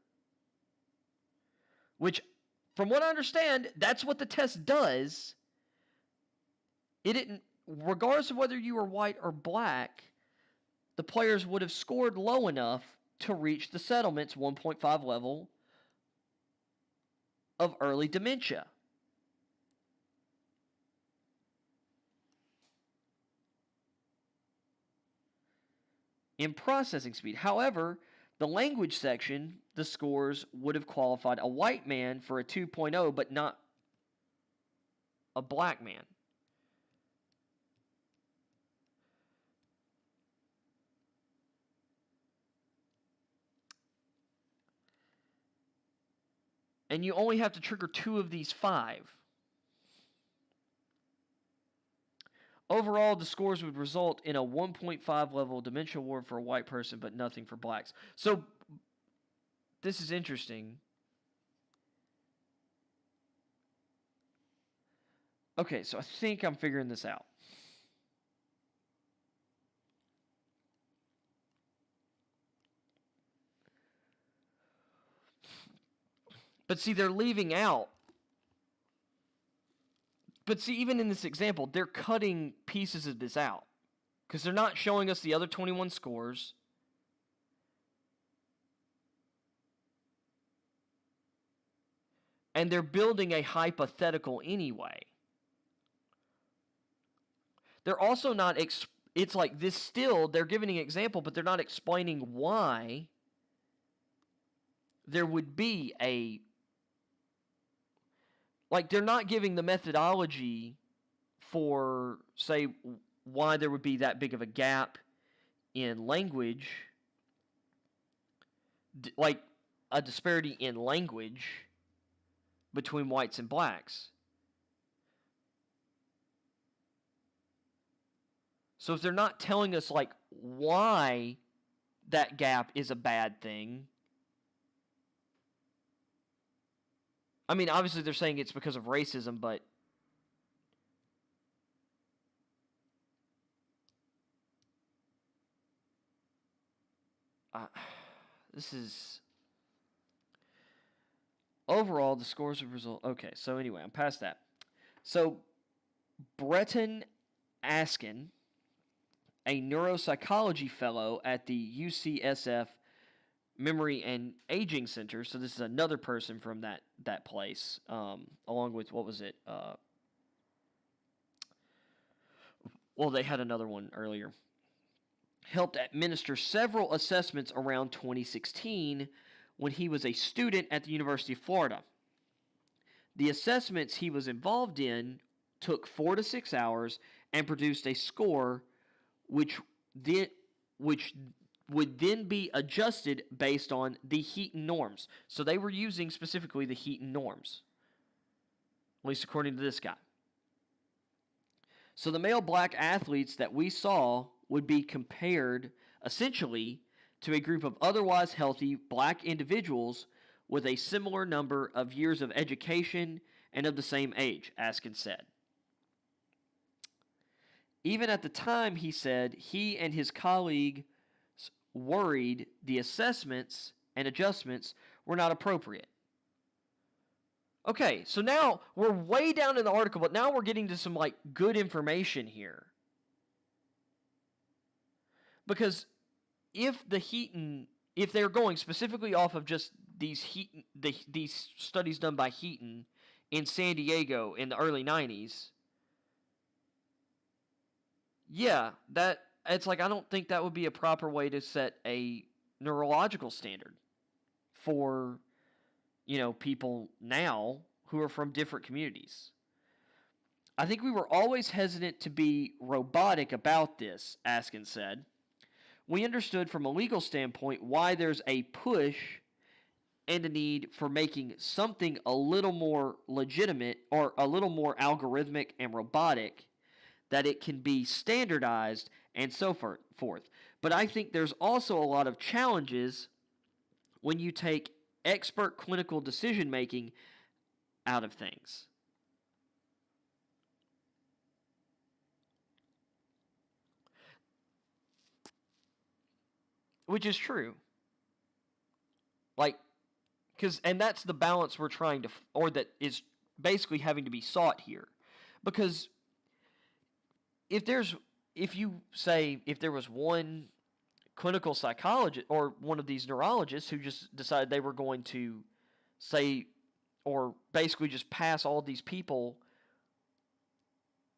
which from what I understand, that's what the test does, it didn't, regardless of whether you were white or black, the players would have scored low enough to reach the settlement's 1.5 level of early dementia. In processing speed. However, the language section, the scores would have qualified a white man for a 2.0, but not a black man. And you only have to trigger 2 of these 5. Overall, the scores would result in a 1.5 level dementia award for a white person, but nothing for blacks. So, this is interesting. Okay, so I think I'm figuring this out. But see, they're leaving out. But see, even in this example, they're cutting pieces of this out. Because they're not showing us the other 21 scores. And they're building a hypothetical anyway. They're also not, it's like this still, they're giving an example, but they're not explaining why there would be a, like they're not giving the methodology for, say, why there would be that big of a gap in language, like a disparity in language between whites and blacks. So if they're not telling us, like, why that gap is a bad thing, I mean, obviously they're saying it's because of racism, but this is... Overall, the scores of result... Okay, so anyway, I'm past that. So, Breton Askin, a neuropsychology fellow at the UCSF Memory and Aging Center. So this is another person from that place, along with, what was it? Well, they had another one earlier. Helped administer several assessments around 2016 when he was a student at the University of Florida. The assessments he was involved in took 4 to 6 hours and produced a score which would then be adjusted based on the Heaton norms. So they were using specifically the Heaton norms, at least according to this guy. So the male black athletes that we saw would be compared essentially to a group of otherwise healthy black individuals with a similar number of years of education and of the same age, Askin said. Even at the time, he said, he and his colleague worried the assessments and adjustments were not appropriate. Okay, so now we're way down in the article, but now we're getting to some good information here. Because if they're going specifically off of just these studies done by Heaton in San Diego in the early 90s, yeah, it's I don't think that would be a proper way to set a neurological standard for, people now who are from different communities. I think we were always hesitant to be robotic about this, Askin said. We understood from a legal standpoint why there's a push and a need for making something a little more legitimate or a little more algorithmic and robotic, that it can be standardized and so forth. But I think there's also a lot of challenges when you take expert clinical decision making out of things. Which is true. And that's the balance we're trying to, or that is basically having to be sought here. Because if there was one clinical psychologist or one of these neurologists who just decided they were going to say, or basically just pass all these people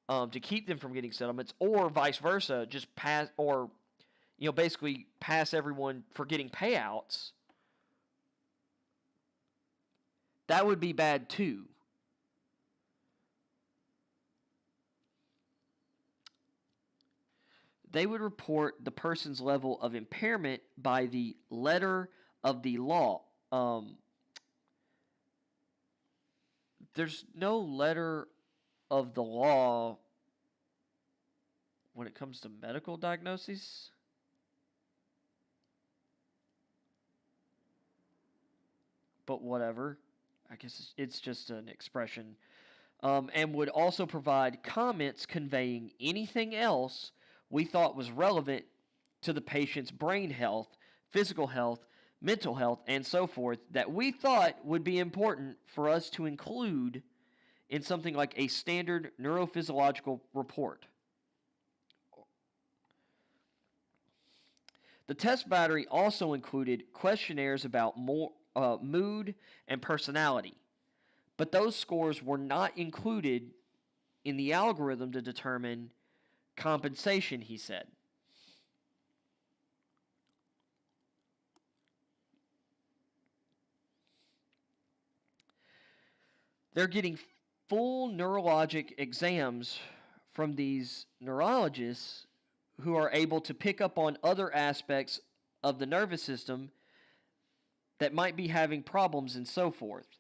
to keep them from getting settlements, or vice versa, just pass, or basically pass everyone for getting payouts, that would be bad too. They would report the person's level of impairment by the letter of the law. There's no letter of the law when it comes to medical diagnoses. But whatever. I guess it's just an expression. And would also provide comments conveying anything else we thought was relevant to the patient's brain health, physical health, mental health, and so forth that we thought would be important for us to include in something like a standard neurophysiological report. The test battery also included questionnaires about mood and personality, but those scores were not included in the algorithm to determine compensation, he said. They're getting full neurologic exams from these neurologists who are able to pick up on other aspects of the nervous system that might be having problems and so forth.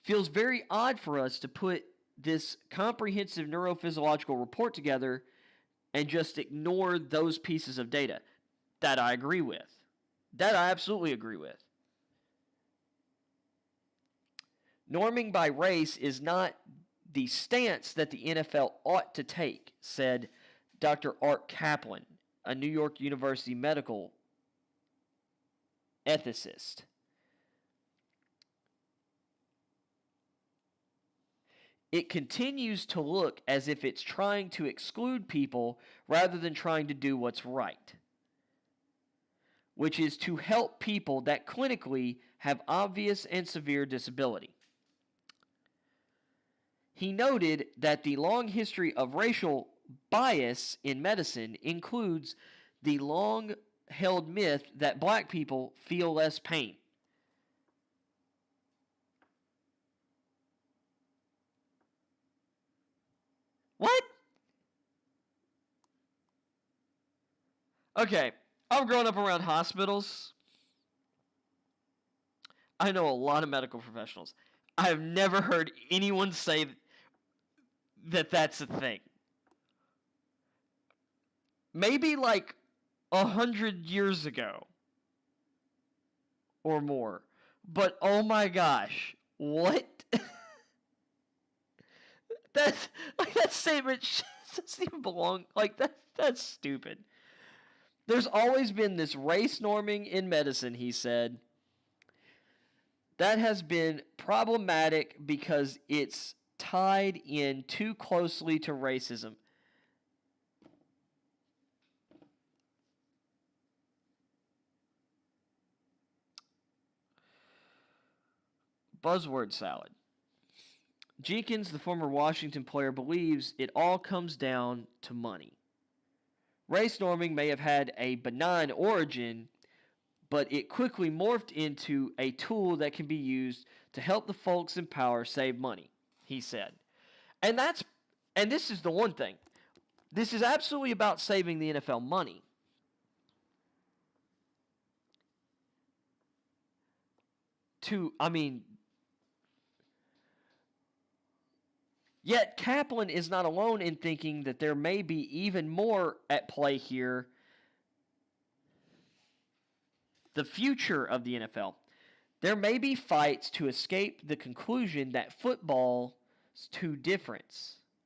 Feels very odd for us to put this comprehensive neurophysiological report together and just ignore those pieces of data. That I agree with. That I absolutely agree with. Norming by race is not the stance that the NFL ought to take, said Dr. Art Kaplan, a New York University medical ethicist. it continues to look as if it's trying to exclude people rather than trying to do what's right, which is to help people that clinically have obvious and severe disability. He noted that the long history of racial bias in medicine includes the long-held myth that black people feel less pain. What? Okay, I've grown up around hospitals. I know a lot of medical professionals. I've never heard anyone say that that's a thing. Maybe like 100 years ago or more. But oh my gosh, what? That's like that statement doesn't even belong. Like that's stupid. There's always been this race norming in medicine, he said. That has been problematic because it's tied in too closely to racism. Buzzword salad. Jenkins, the former Washington player, believes it all comes down to money. Race norming may have had a benign origin, but it quickly morphed into a tool that can be used to help the folks in power save money, he said. And this is the one thing. This is absolutely about saving the NFL money. Yet Kaplan is not alone in thinking that there may be even more at play here. The future of the NFL. There may be fights to escape the conclusion that football is too different.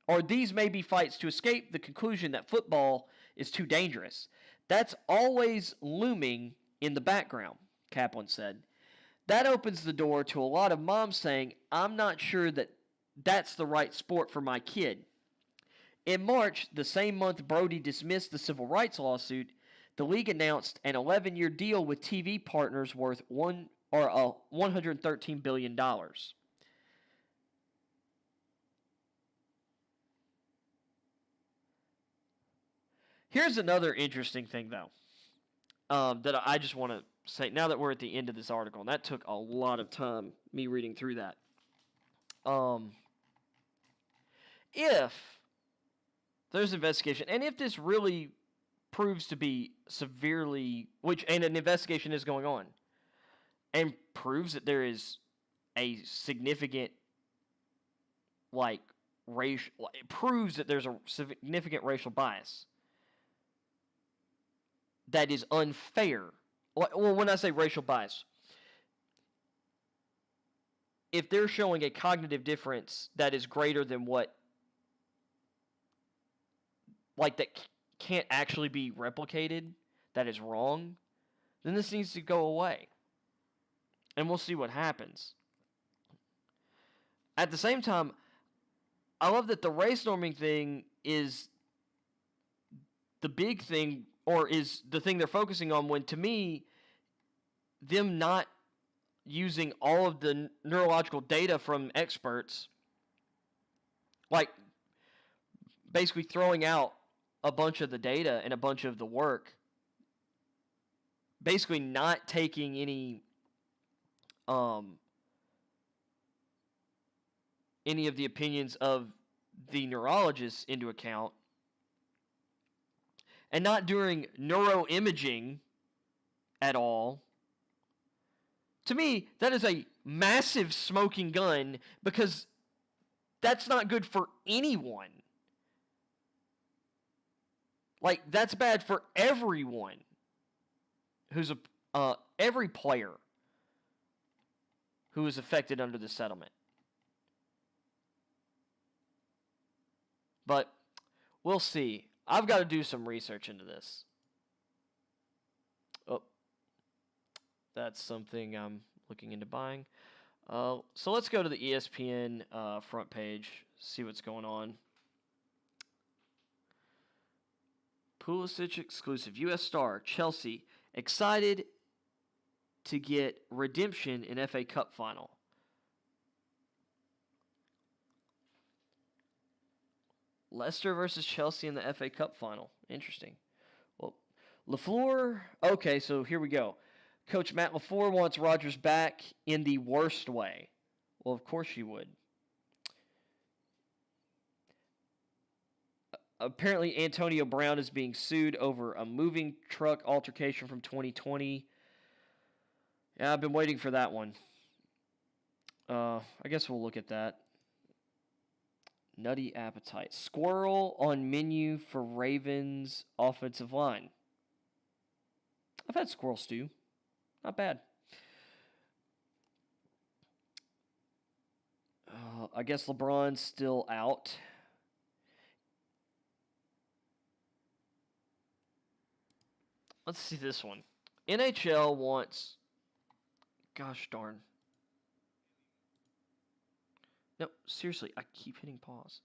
Or these may be fights to escape the conclusion that football is too dangerous. That's always looming in the background, Kaplan said. That opens the door to a lot of moms saying, I'm not sure that that's the right sport for my kid. In March, the same month Brody dismissed the civil rights lawsuit, the league announced an 11-year deal with TV partners worth $113 billion. Here's another interesting thing, though, that I just want to say, now that we're at the end of this article, and that took a lot of time, me reading through that. If there's investigation, and if this really proves to be severely, and an investigation is going on, and proves that there is a significant, it proves that there's a significant racial bias that is unfair. Well, when I say racial bias, if they're showing a cognitive difference that is greater than what, that can't actually be replicated, that is wrong, then this needs to go away. And we'll see what happens. At the same time, I love that the race norming thing is the big thing, or is the thing they're focusing on, when to me, them not using all of the neurological data from experts, basically throwing out a bunch of the data and a bunch of the work, basically not taking any of the opinions of the neurologists into account, and not doing neuroimaging at all. To me, that is a massive smoking gun, because that's not good for anyone. That's bad for everyone who's every player who is affected under the settlement. But we'll see. I've got to do some research into this. Oh, that's something I'm looking into buying. So let's go to the ESPN front page, see what's going on. Pulisic exclusive. U.S. star Chelsea excited to get redemption in FA Cup final. Leicester versus Chelsea in the FA Cup final. Interesting. Well, LaFleur. Okay, so here we go. Coach Matt LaFleur wants Rodgers back in the worst way. Well, of course you would. Apparently, Antonio Brown is being sued over a moving truck altercation from 2020. Yeah, I've been waiting for that one. I guess we'll look at that. Nutty appetite. Squirrel on menu for Ravens offensive line. I've had squirrel stew. Not bad. I guess LeBron's still out. Let's see this one. NHL wants... Gosh darn. No, seriously, I keep hitting pause.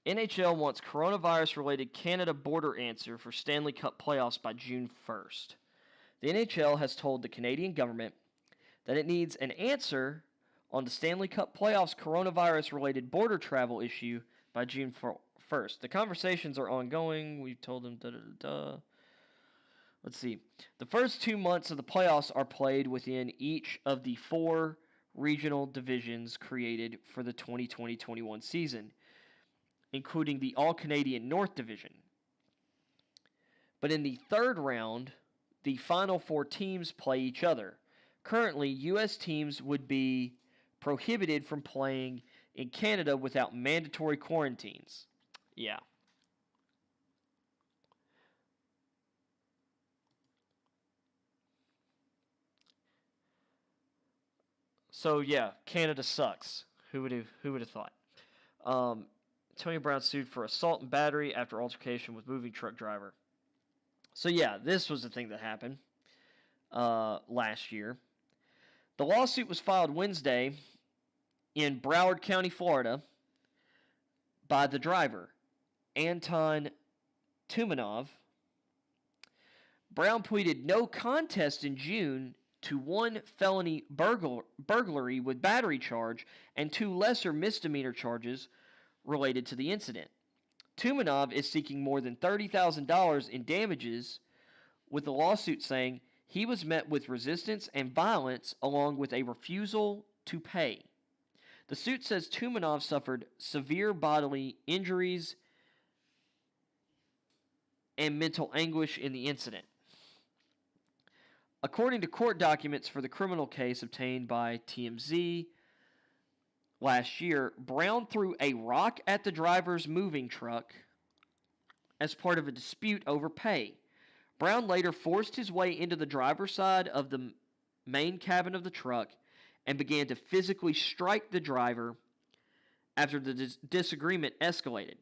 NHL wants coronavirus-related Canada border answer for Stanley Cup playoffs by June 1st. The NHL has told the Canadian government that it needs an answer on the Stanley Cup playoffs coronavirus-related border travel issue by June 1st. The conversations are ongoing. We've told them da-da-da-da. Let's see. The first 2 months of the playoffs are played within each of the 4 regional divisions created for the 2020-21 season, including the All-Canadian North Division. But in the third round, the final 4 teams play each other. Currently, U.S. teams would be prohibited from playing in Canada without mandatory quarantines. Yeah. So yeah, Canada sucks. Who would have thought? Tony Brown sued for assault and battery after altercation with moving truck driver. So yeah, this was the thing that happened last year. The lawsuit was filed Wednesday in Broward County, Florida, by the driver, Anton Tumanov. Brown pleaded no contest in June to 1 felony burglary with battery charge and 2 lesser misdemeanor charges related to the incident. Tumanov is seeking more than $30,000 in damages, with the lawsuit saying he was met with resistance and violence along with a refusal to pay. The suit says Tumanov suffered severe bodily injuries and mental anguish in the incident. According to court documents for the criminal case obtained by TMZ last year, Brown threw a rock at the driver's moving truck as part of a dispute over pay. Brown later forced his way into the driver's side of the main cabin of the truck and began to physically strike the driver after the disagreement escalated.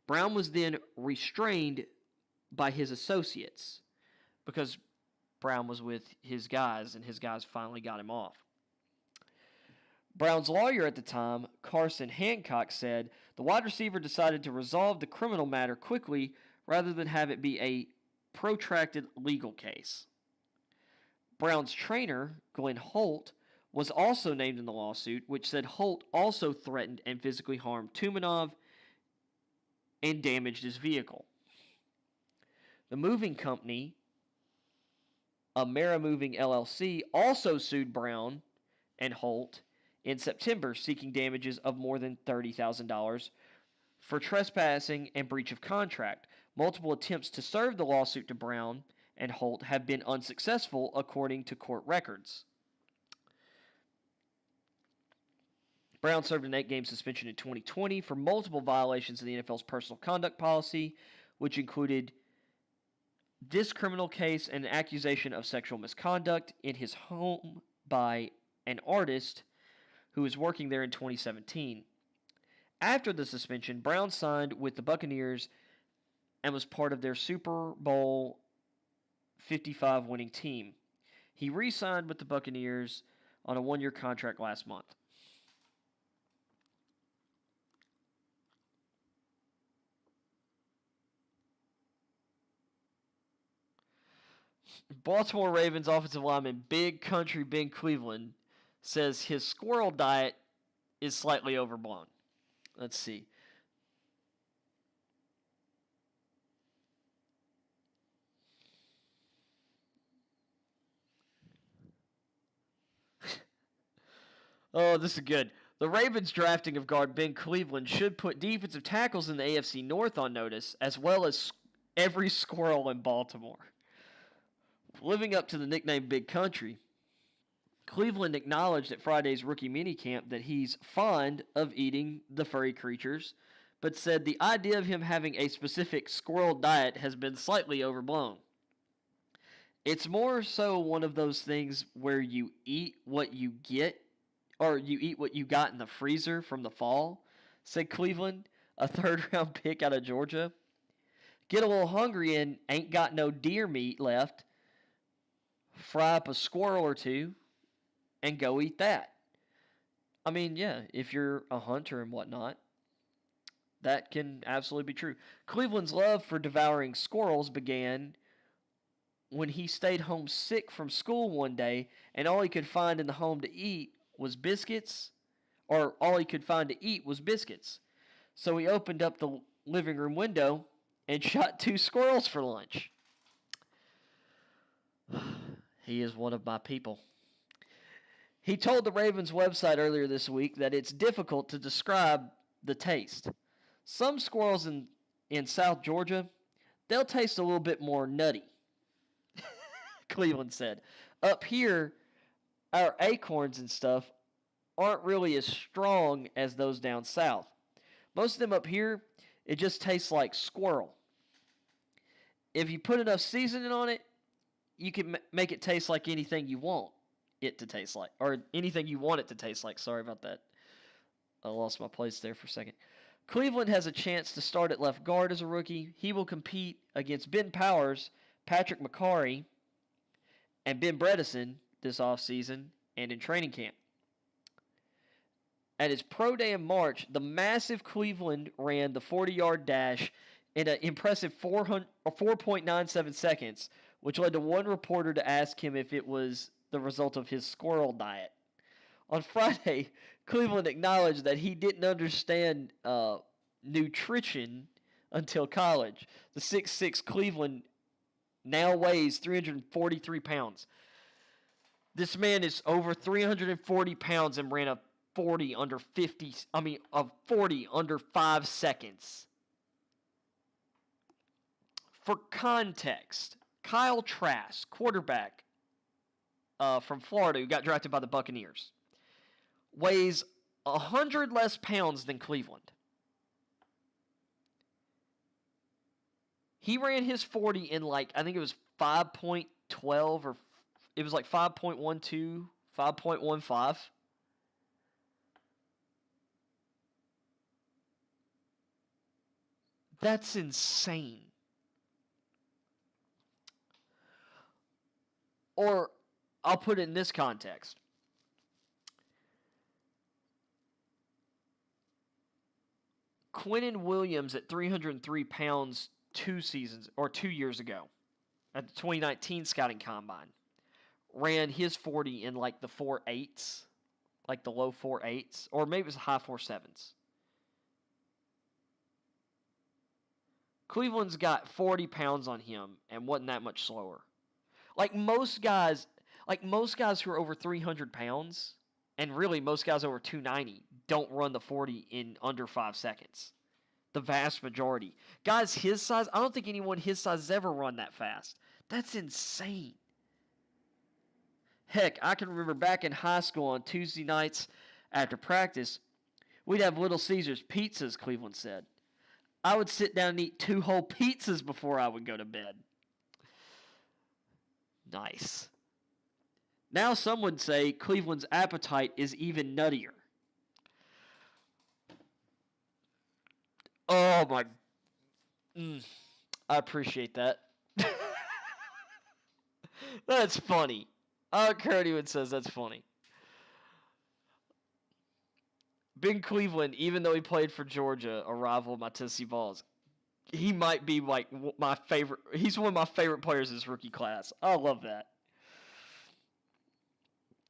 Brown was then restrained by his associates because Brown was with his guys, and his guys finally got him off. Brown's lawyer at the time, Carson Hancock, said the wide receiver decided to resolve the criminal matter quickly rather than have it be a protracted legal case. Brown's trainer, Glenn Holt, was also named in the lawsuit, which said Holt also threatened and physically harmed Tumanov and damaged his vehicle. The moving company, Amera Moving LLC, also sued Brown and Holt in September, seeking damages of more than $30,000 for trespassing and breach of contract. Multiple attempts to serve the lawsuit to Brown and Holt have been unsuccessful, according to court records. Brown served an 8-game suspension in 2020 for multiple violations of the NFL's personal conduct policy, which included this criminal case and an accusation of sexual misconduct in his home by an artist who was working there in 2017. After the suspension, Brown signed with the Buccaneers and was part of their Super Bowl 55 winning team. He re-signed with the Buccaneers on a 1-year contract last month. Baltimore Ravens offensive lineman Big Country Ben Cleveland says his squirrel diet is slightly overblown. Let's see. Oh, this is good. The Ravens' drafting of guard Ben Cleveland should put defensive tackles in the AFC North on notice, as well as every squirrel in Baltimore. Living up to the nickname Big Country, Cleveland acknowledged at Friday's rookie minicamp that he's fond of eating the furry creatures, but said the idea of him having a specific squirrel diet has been slightly overblown. It's more so one of those things where you eat what you get, or you eat what you got in the freezer from the fall, said Cleveland, a third-round pick out of Georgia. Get a little hungry and ain't got no deer meat left. Fry up a squirrel or two and go eat that. I mean, yeah, if you're a hunter and whatnot, that can absolutely be true. Cleveland's love for devouring squirrels began when he stayed home sick from school one day and all he could find in the home to eat was biscuits, or all he could find to eat was biscuits. So he opened up the living room window and shot 2 squirrels for lunch. He is one of my people. He told the Ravens website earlier this week that it's difficult to describe the taste. Some squirrels in South Georgia, they'll taste a little bit more nutty, Cleveland said. Up here, our acorns and stuff aren't really as strong as those down south. Most of them up here, it just tastes like squirrel. If you put enough seasoning on it, you can make it taste like anything you want it to taste like, or anything you want it to taste like. Sorry about that. I lost my place there for a second. Cleveland has a chance to start at left guard as a rookie. He will compete against Ben Powers, Patrick McCarry, and Ben Bredesen this offseason and in training camp. At his pro day in March, the massive Cleveland ran the 40-yard dash in an impressive 4.97 seconds, which led to one reporter to ask him if it was the result of his squirrel diet. On Friday, Cleveland acknowledged that he didn't understand nutrition until college. The 6'6" Cleveland now weighs 343 pounds. This man is over 340 pounds and ran a 40 under 5 seconds. For context, Kyle Trask, quarterback from Florida who got drafted by the Buccaneers, weighs 100 less pounds than Cleveland. He ran his 40 in I think it was 5.12 or it was 5.12, 5.15. That's insane. Or I'll put it in this context. Quinnen Williams at 303 pounds 2 years ago at the 2019 Scouting Combine ran his 40 in the 4.8s, the low 4.8s, or maybe it was high 4.7s. Cleveland's got 40 pounds on him and wasn't that much slower. Most guys who are over 300 pounds, and really most guys over 290, don't run the 40 in under 5 seconds. The vast majority. Guys his size, I don't think anyone his size has ever run that fast. That's insane. Heck, I can remember back in high school on Tuesday nights after practice, we'd have Little Caesars pizzas, Cleveland said. I would sit down and eat 2 whole pizzas before I would go to bed. Nice. Now some would say Cleveland's appetite is even nuttier. Oh my. I appreciate that. That's funny. I don't care what anyone says, that's funny. Ben Cleveland, even though he played for Georgia, a rival of my Tennessee Vols, he might be like my favorite. He's one of my favorite players in this rookie class. I love that.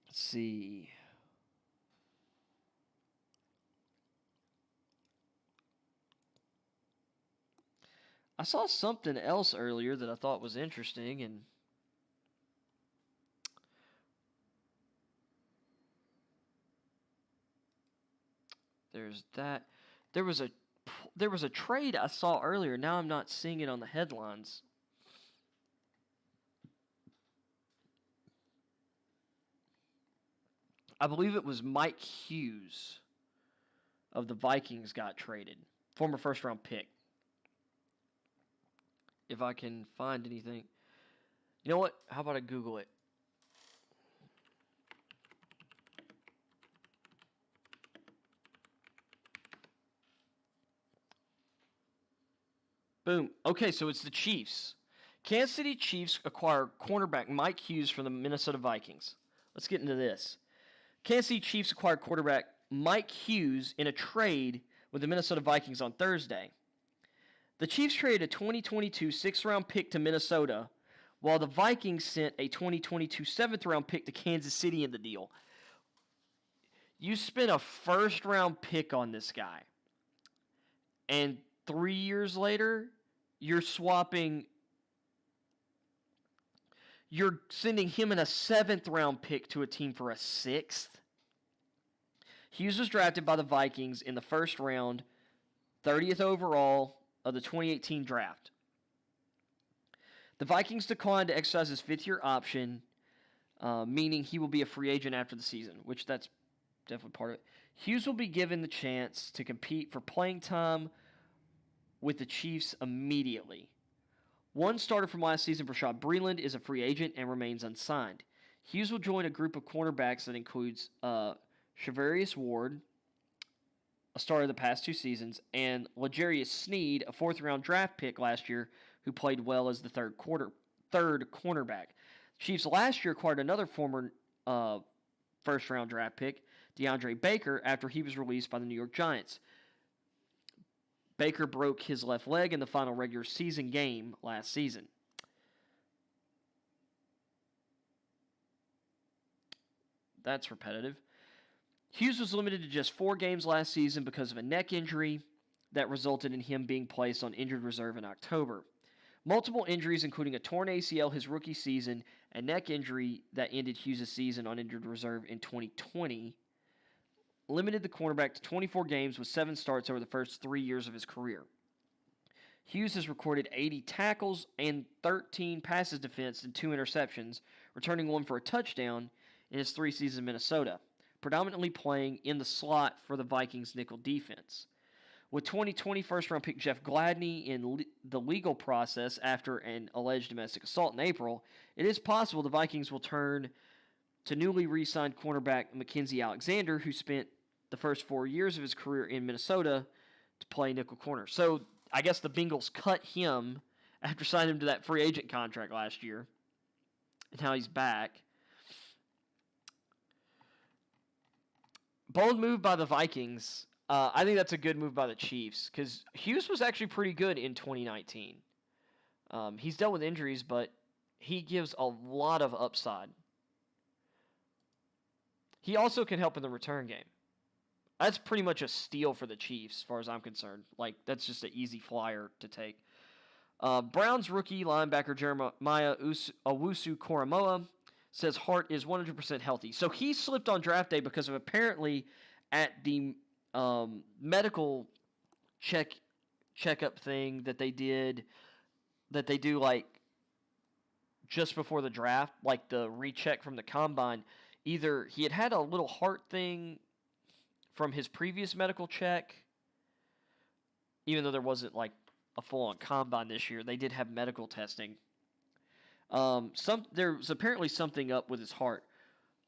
Let's see. I saw something else earlier that I thought was interesting, and there's that. There was a trade I saw earlier. Now I'm not seeing it on the headlines. I believe it was Mike Hughes of the Vikings got traded. Former first-round pick. If I can find anything. You know what? How about I Google it? Boom. Okay, so it's the Chiefs. Kansas City Chiefs acquire cornerback Mike Hughes from the Minnesota Vikings. Let's get into this. Kansas City Chiefs acquired quarterback Mike Hughes in a trade with the Minnesota Vikings on Thursday. The Chiefs traded a 2022 sixth-round pick to Minnesota, while the Vikings sent a 2022 seventh-round pick to Kansas City in the deal. You spent a first-round pick on this guy, and 3 years later, you're sending him in a seventh-round pick to a team for a sixth. Hughes was drafted by the Vikings in the first round, 30th overall of the 2018 draft. The Vikings declined to exercise his fifth-year option, meaning he will be a free agent after the season, which that's definitely part of it. Hughes will be given the chance to compete for playing time with the Chiefs immediately. One starter from last season, Rashad Breeland, is a free agent and remains unsigned. Hughes will join a group of cornerbacks that includes Charvarius Ward, a starter the past 2 seasons, and L'Jarius Sneed, a fourth-round draft pick last year who played well as the third cornerback. Chiefs last year acquired another former first-round draft pick, DeAndre Baker, after he was released by the New York Giants. Baker broke his left leg in the final regular season game last season. That's repetitive. Hughes was limited to just 4 games last season because of a neck injury that resulted in him being placed on injured reserve in October. Multiple injuries, including a torn ACL his rookie season, and neck injury that ended Hughes' season on injured reserve in 2020, limited the cornerback to 24 games with 7 starts over the first 3 years of his career. Hughes has recorded 80 tackles and 13 passes defensed and 2 interceptions, returning 1 for a touchdown in his 3 seasons in Minnesota, predominantly playing in the slot for the Vikings' nickel defense. With 2020 first-round pick Jeff Gladney in the legal process after an alleged domestic assault in April, it is possible the Vikings will turn to newly re-signed cornerback Mackenzie Alexander, who spent the first 4 years of his career in Minnesota to play nickel corner. So I guess the Bengals cut him after signing him to that free agent contract last year, and now he's back. Bold move by the Vikings. I think that's a good move by the Chiefs because Hughes was actually pretty good in 2019. He's dealt with injuries, but he gives a lot of upside. He also can help in the return game. That's pretty much a steal for the Chiefs, as far as I'm concerned. Like, that's just an easy flyer to take. Browns rookie linebacker Jeremiah Owusu-Koramoah says Hart is 100% healthy. So he slipped on draft day because of apparently at the medical checkup thing that they do like just before the draft, like the recheck from the combine. Either he had a little heart thing from his previous medical check, even though there wasn't like a full-on combine this year. They did have medical testing. There's apparently something up with his heart.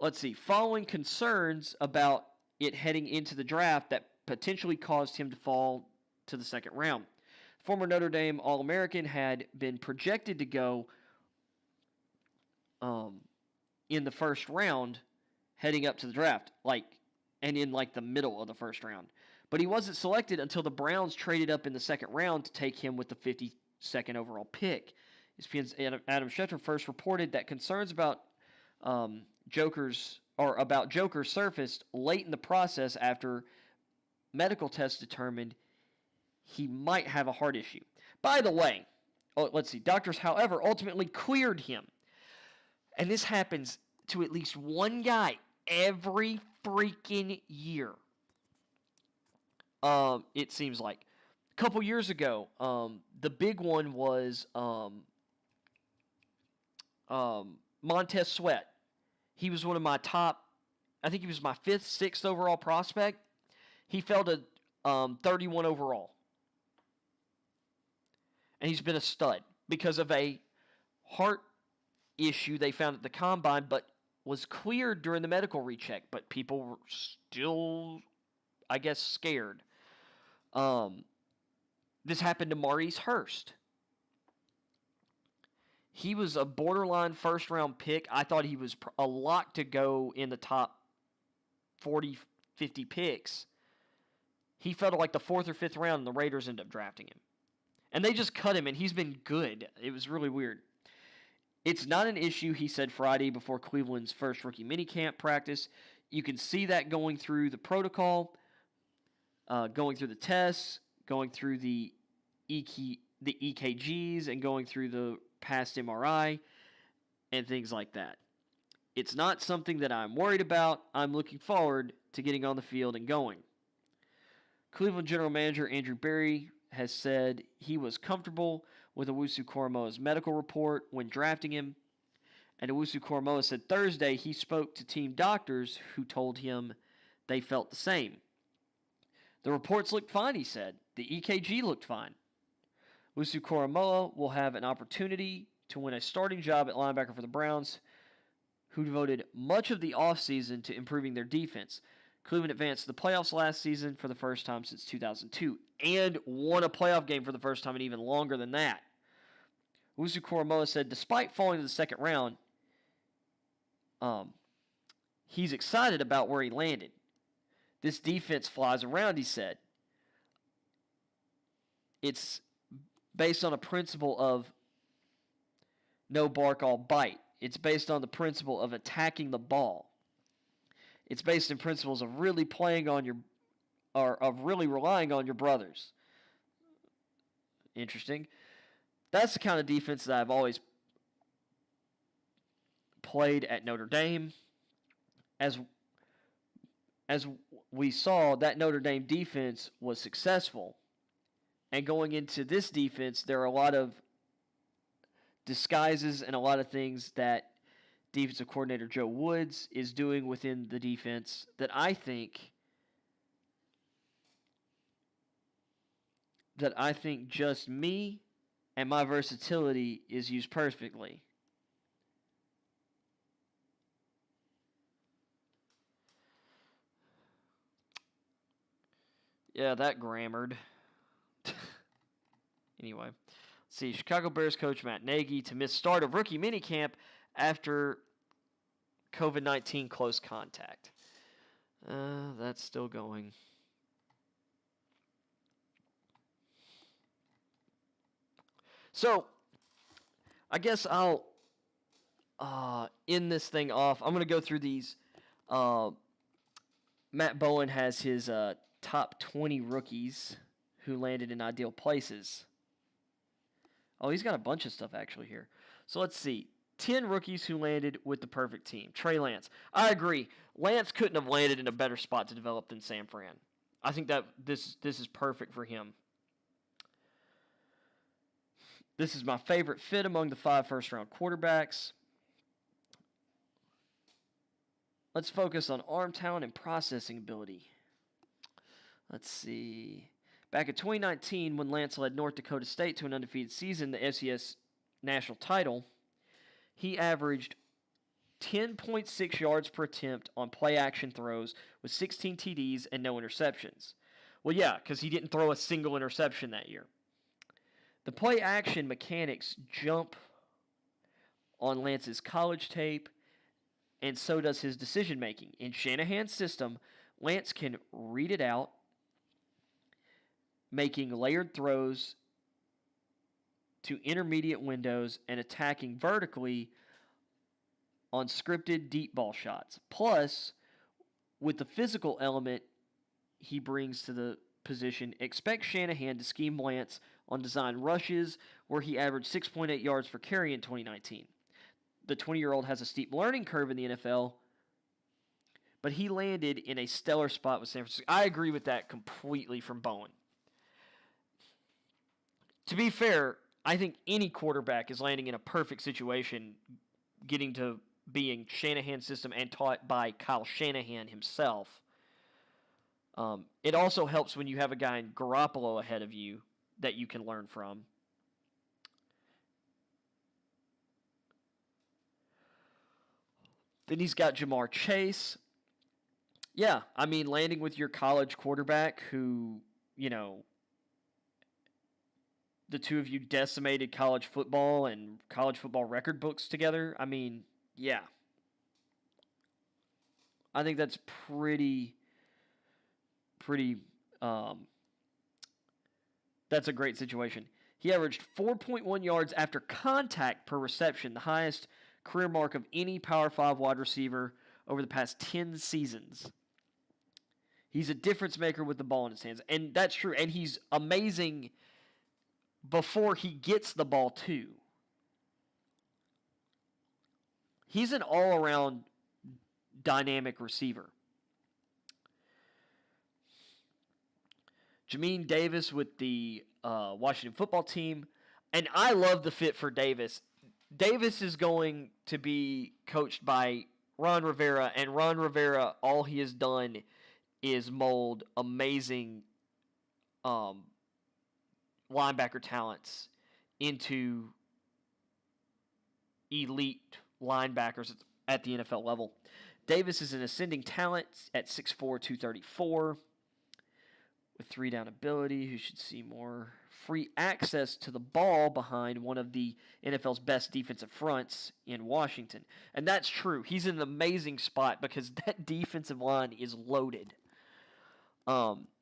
Let's see. Following concerns about it heading into the draft that potentially caused him to fall to the second round. Former Notre Dame All-American had been projected to go in the first round heading up to the draft, and in the middle of the first round. But he wasn't selected until the Browns traded up in the second round to take him with the 52nd overall pick. ESPN's Adam Schefter first reported that concerns about Joker's surfaced late in the process after medical tests determined he might have a heart issue. By the way, let's see. Doctors, however, ultimately cleared him. And this happens to at least one guy every freaking year. It seems like. A couple years ago, the big one was Montez Sweat. He was one of my top, I think he was my 5th, 6th overall prospect. He fell to 31 overall. And he's been a stud because of a heart issue they found at the combine, but was cleared during the medical recheck. But people were still, I guess, scared. This happened to Maurice Hurst. He was a borderline first-round pick. I thought he was a lock to go in the top 40, 50 picks. He fell to like the 4th or 5th round, and the Raiders ended up drafting him. And they just cut him, and he's been good. It was really weird. It's not an issue, he said Friday before Cleveland's first rookie minicamp practice. You can see that going through the protocol, going through the tests, going through the EKGs, and going through the past MRI, and things like that. It's not something that I'm worried about. I'm looking forward to getting on the field and going. Cleveland general manager Andrew Berry has said he was comfortable with Owusu-Koramoah's medical report when drafting him, and Owusu-Koramoah said Thursday he spoke to team doctors who told him they felt the same. The reports looked fine, he said. The EKG looked fine. Owusu-Koramoah will have an opportunity to win a starting job at linebacker for the Browns, who devoted much of the offseason to improving their defense. Cleveland advanced to the playoffs last season for the first time since 2002 and won a playoff game for the first time in even longer than that. Owusu-Koramoah said despite falling to the second round, he's excited about where he landed. This defense flies around, he said. It's based on a principle of no bark, all bite. It's based on the principle of attacking the ball. It's based in principles of really playing on your, or of really relying on your brothers. Interesting. That's the kind of defense that I've always played at Notre Dame. As we saw, that Notre Dame defense was successful. And going into this defense, there are a lot of disguises and a lot of things that defensive coordinator Joe Woods is doing within the defense that I think just me and my versatility is used perfectly. Yeah, that grammared. Anyway, let's see. Chicago Bears coach Matt Nagy to miss start of rookie minicamp after COVID-19 close contact. That's still going. So, I guess I'll end this thing off. I'm going to go through these. Matt Bowen has his top 20 rookies who landed in ideal places. Oh, he's got a bunch of stuff actually here. So let's see. 10 rookies who landed with the perfect team. Trey Lance. I agree. Lance couldn't have landed in a better spot to develop than San Fran. I think that this is perfect for him. This is my favorite fit among the 5 first-round quarterbacks. Let's focus on arm talent and processing ability. Let's see. Back in 2019, when Lance led North Dakota State to an undefeated season, the FCS national title, he averaged 10.6 yards per attempt on play-action throws with 16 TDs and no interceptions. Well, yeah, because he didn't throw a single interception that year. The play-action mechanics jump on Lance's college tape, and so does his decision-making. In Shanahan's system, Lance can read it out, making layered throws to intermediate windows and attacking vertically on scripted deep ball shots. Plus, with the physical element he brings to the position, expect Shanahan to scheme Lance on design rushes, where he averaged 6.8 yards per carry in 2019. The 20-year-old has a steep learning curve in the NFL, but he landed in a stellar spot with San Francisco. I agree with that completely from Bowen. To be fair, I think any quarterback is landing in a perfect situation, getting to being Shanahan's system and taught by Kyle Shanahan himself. It also helps when you have a guy in Garoppolo ahead of you that you can learn from. Then he's got Jamar Chase. Yeah, I mean, landing with your college quarterback who, the two of you decimated college football and college football record books together. I mean, yeah. I think that's pretty, that's a great situation. He averaged 4.1 yards after contact per reception, the highest career mark of any Power 5 wide receiver over the past 10 seasons. He's a difference maker with the ball in his hands, and that's true. And he's amazing before he gets the ball, too. He's an all-around dynamic receiver. Jamin Davis with the Washington football team. And I love the fit for Davis. Davis is going to be coached by Ron Rivera. And Ron Rivera, all he has done is mold amazing linebacker talents into elite linebackers at the NFL level. Davis is an ascending talent at 6'4", 234. With 3-down ability, who should see more free access to the ball behind one of the NFL's best defensive fronts in Washington. And that's true. He's in an amazing spot because that defensive line is loaded.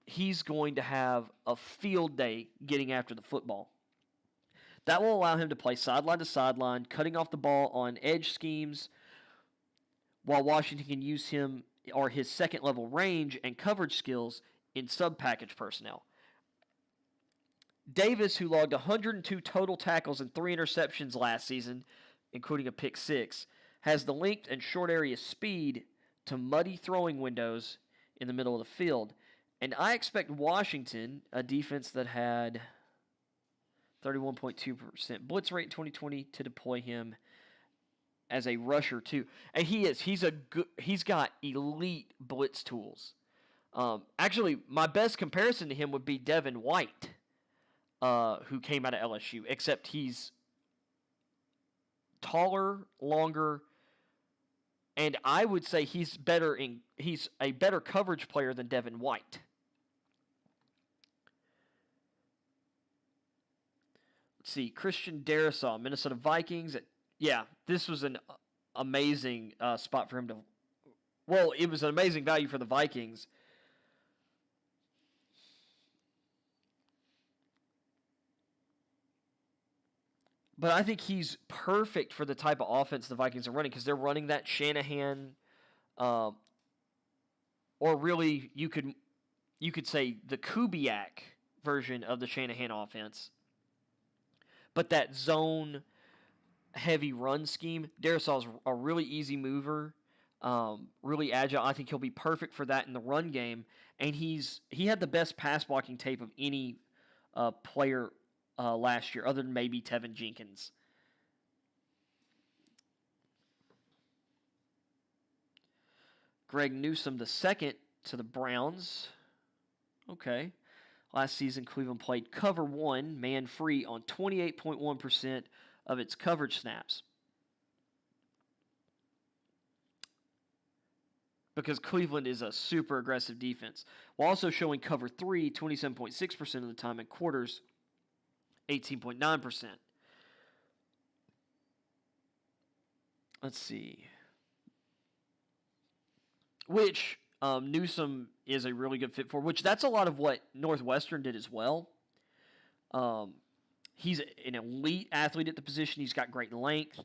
He's going to have a field day getting after the football. That will allow him to play sideline to sideline, cutting off the ball on edge schemes, while Washington can use him or his second-level range and coverage skills in sub-package personnel. Davis, who logged 102 total tackles and 3 interceptions last season, including a pick 6, has the length and short area speed to muddy throwing windows in the middle of the field. And I expect Washington, a defense that had 31.2% blitz rate in 2020, to deploy him as a rusher too. And he's got elite blitz tools. Actually, my best comparison to him would be Devin White, who came out of LSU, except he's taller, longer, and I would say he's a better coverage player than Devin White. Let's see, Christian Darrisaw, Minnesota Vikings. This was an amazing spot for him to. Well, it was an amazing value for the Vikings. But I think he's perfect for the type of offense the Vikings are running because they're running that Shanahan, or really you could say the Kubiak version of the Shanahan offense. But that zone heavy run scheme, Darrisaw's a really easy mover, really agile. I think he'll be perfect for that in the run game. And he had the best pass blocking tape of any player last year, other than maybe Tevin Jenkins. Greg Newsome II to the Browns. Okay. Last season, Cleveland played cover 1, man-free, on 28.1% of its coverage snaps. Because Cleveland is a super aggressive defense. While also showing cover 3, 27.6% of the time, in quarters, 18.9%. Let's see. Which, Newsome is a really good fit for, which that's a lot of what Northwestern did as well. He's an elite athlete at the position. He's got great length.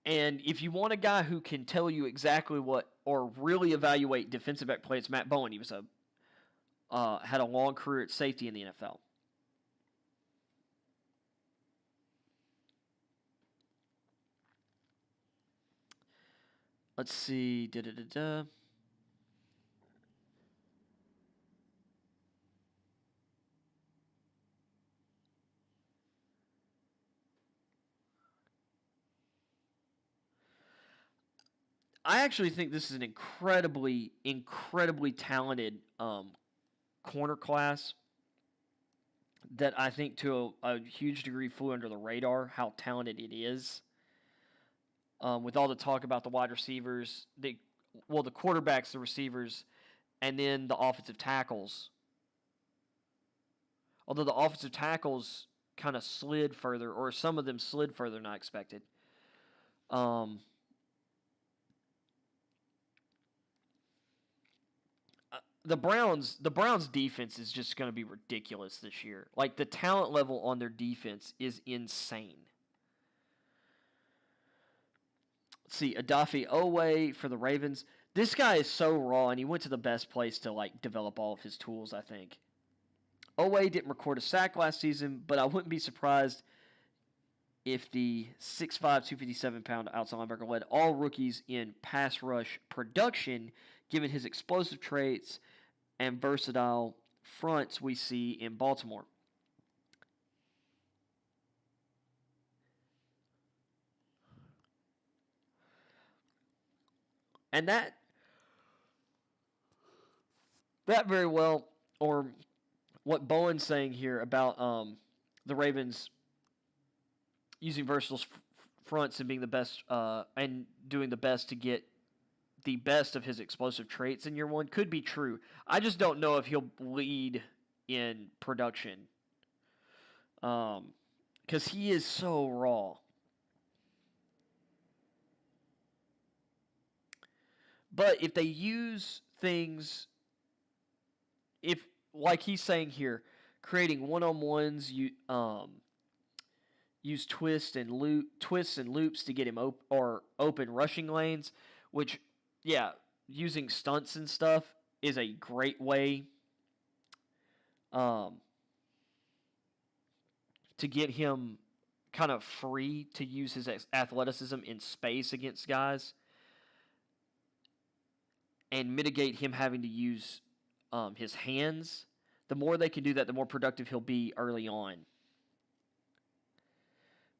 And if you want a guy who can tell you exactly what, or really evaluate defensive back play, it's Matt Bowen. He was had a long career at safety in the NFL. Let's see. I actually think this is an incredibly talented corner class that I think to a huge degree flew under the radar, how talented it is. With all the talk about the wide receivers, the quarterbacks, the receivers, and then the offensive tackles. Although the offensive tackles kind of slid further, or some of them slid further than I expected. The Browns defense is just going to be ridiculous this year. Like, the talent level on their defense is insane. Let's see, Odafe Oweh for the Ravens. This guy is so raw, and he went to the best place to develop all of his tools, I think. Oweh didn't record a sack last season, but I wouldn't be surprised if the 6'5", 257-pound outside linebacker led all rookies in pass rush production, given his explosive traits and versatile fronts we see in Baltimore. And that very well, or what Bowen's saying here about the Ravens using versatile fronts and being the best and doing the best to get the best of his explosive traits in year one could be true. I just don't know if he'll lead in production because he is so raw. But if they use things, if like he's saying here, creating one-on-ones, use twists and loops to get him open rushing lanes, which, yeah, using stunts and stuff is a great way to get him kind of free to use his athleticism in space against guys and mitigate him having to use his hands. The more they can do that, the more productive he'll be early on.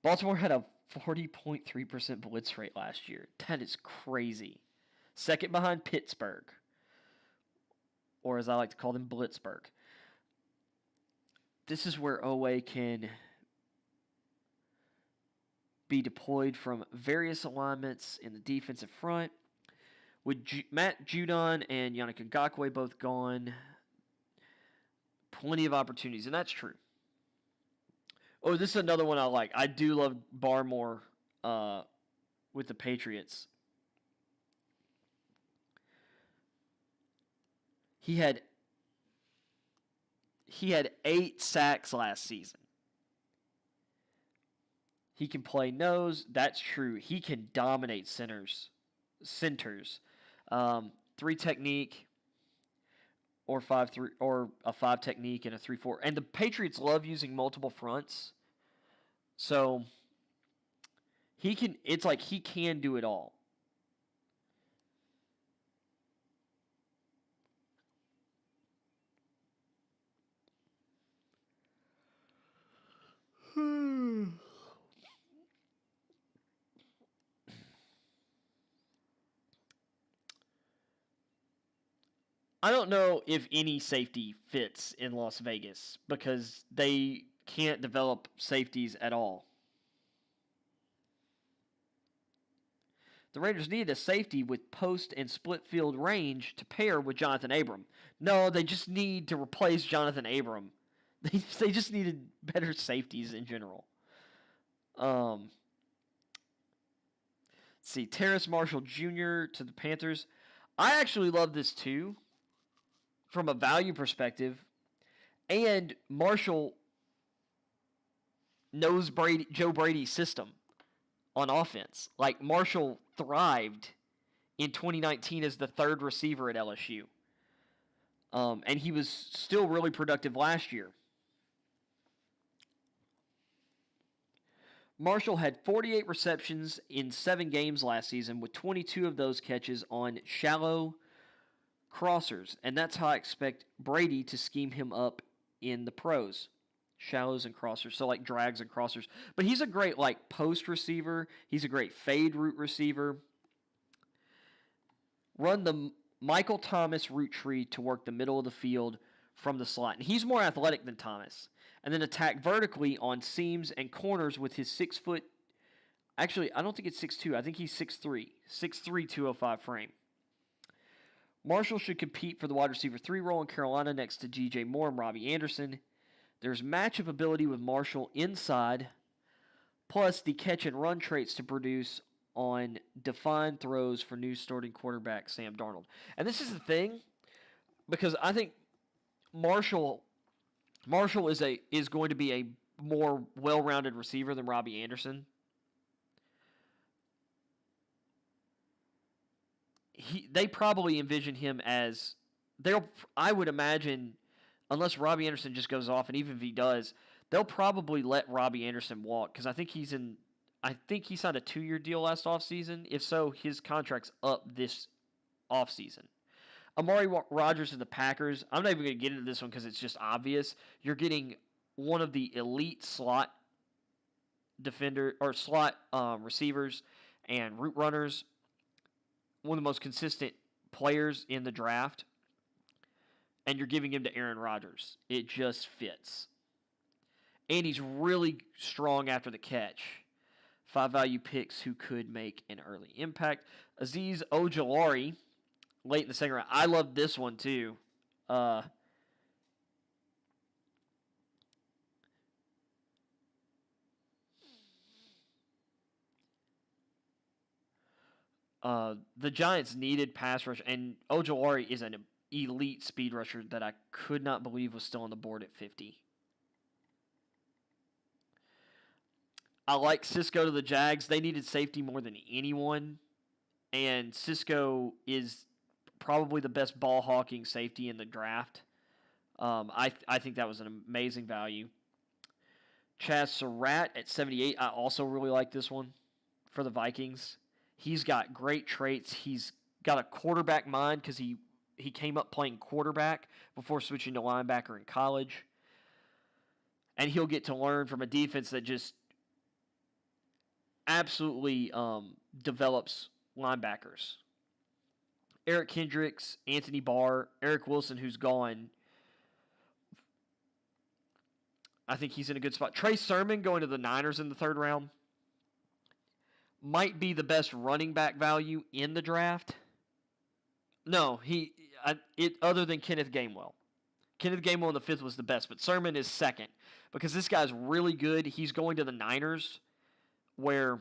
Baltimore had a 40.3% blitz rate last year. That is crazy. Second behind Pittsburgh, or as I like to call them, Blitzburg. This is where Oweh can be deployed from various alignments in the defensive front. With Matt Judon and Yannick Ngakoue both gone, plenty of opportunities, and that's true. Oh, this is another one I like. I do love Barmore with the Patriots. He had 8 sacks last season. He can play nose. That's true. He can dominate centers. 3 technique or 5-3 or a 5 technique and a 3-4. And the Patriots love using multiple fronts. So it's like he can do it all. I don't know if any safety fits in Las Vegas because they can't develop safeties at all. The Raiders needed a safety with post and split field range to pair with Jonathan Abram. No, they just need to replace Jonathan Abram. They just needed better safeties in general. Let's see, Terrace Marshall Jr. to the Panthers. I actually love this too, from a value perspective. And Marshall knows Joe Brady's system on offense. Like, Marshall thrived in 2019 as the third receiver at LSU. And he was still really productive last year. Marshall had 48 receptions in 7 games last season, with 22 of those catches on shallow crossers. And that's how I expect Brady to scheme him up in the pros. Shallows and crossers, so like drags and crossers. But he's a great like post receiver. He's a great fade route receiver. Run the Michael Thomas route tree to work the middle of the field from the slot. And he's more athletic than Thomas. And then attack vertically on seams and corners with his 6 foot. Actually, I don't think it's 6'2". I think he's 6'3". 6'3", 205 frame. Marshall should compete for the wide receiver 3 role in Carolina next to DJ Moore and Robbie Anderson. There's matchup ability with Marshall inside, plus the catch and run traits to produce on defined throws for new starting quarterback Sam Darnold. And this is the thing, because I think Marshall is going to be a more well-rounded receiver than Robbie Anderson. They probably envision him as I would imagine, unless Robbie Anderson just goes off, and even if he does, they'll probably let Robbie Anderson walk, because I think he signed a 2-year deal last offseason. If so, his contract's up this offseason. Amari Rodgers and the Packers. I'm not even going to get into this one because it's just obvious. You're getting one of the elite slot receivers and route runners, one of the most consistent players in the draft, and you're giving him to Aaron Rodgers. It just fits. And he's really strong after the catch. 5 value picks who could make an early impact. Azeez Ojulari, late in the second round. I love this one too. The Giants needed pass rush, and Ojulari is an elite speed rusher that I could not believe was still on the board at 50. I like Cisco to the Jags. They needed safety more than anyone, and Cisco is probably the best ball-hawking safety in the draft. I think that was an amazing value. Chaz Surratt at 78. I also really like this one for the Vikings. He's got great traits. He's got a quarterback mind because he came up playing quarterback before switching to linebacker in college. And he'll get to learn from a defense that just absolutely develops linebackers. Eric Kendricks, Anthony Barr, Eric Wilson, who's gone. I think he's in a good spot. Trey Sermon going to the Niners in the 3rd round might be the best running back value in the draft. No, other than Kenneth Gainwell. Kenneth Gainwell in the 5th was the best, but Sermon is 2nd because this guy's really good. He's going to the Niners, where,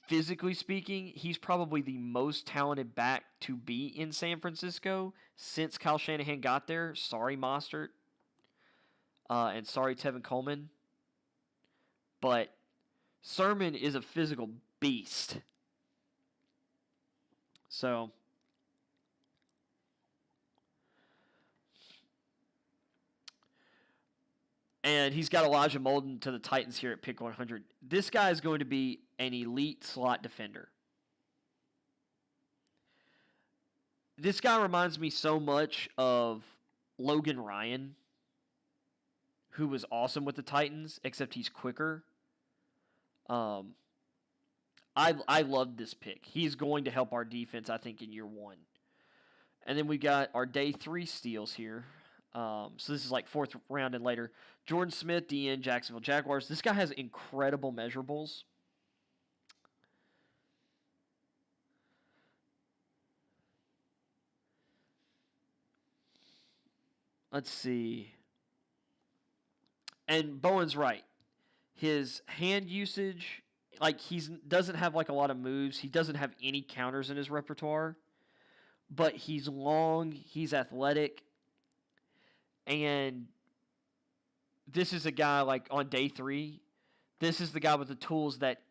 physically speaking, he's probably the most talented back to be in San Francisco since Kyle Shanahan got there. Sorry, Mostert. And sorry, Tevin Coleman. But Sermon is a physical beast. So, and he's got Elijah Molden to the Titans here at pick 100. This guy is going to be an elite slot defender. This guy reminds me so much of Logan Ryan, who was awesome with the Titans, except he's quicker. I love this pick. He's going to help our defense, I think, in year 1. And then we got our day 3 steals here. So this is like 4th round and later. Jordan Smith, DN, Jacksonville Jaguars. This guy has incredible measurables. Let's see. And Bowen's right. His hand usage, like he doesn't have like a lot of moves. He doesn't have any counters in his repertoire, but he's long, he's athletic, and this is a guy like on day 3, this is the guy with the tools that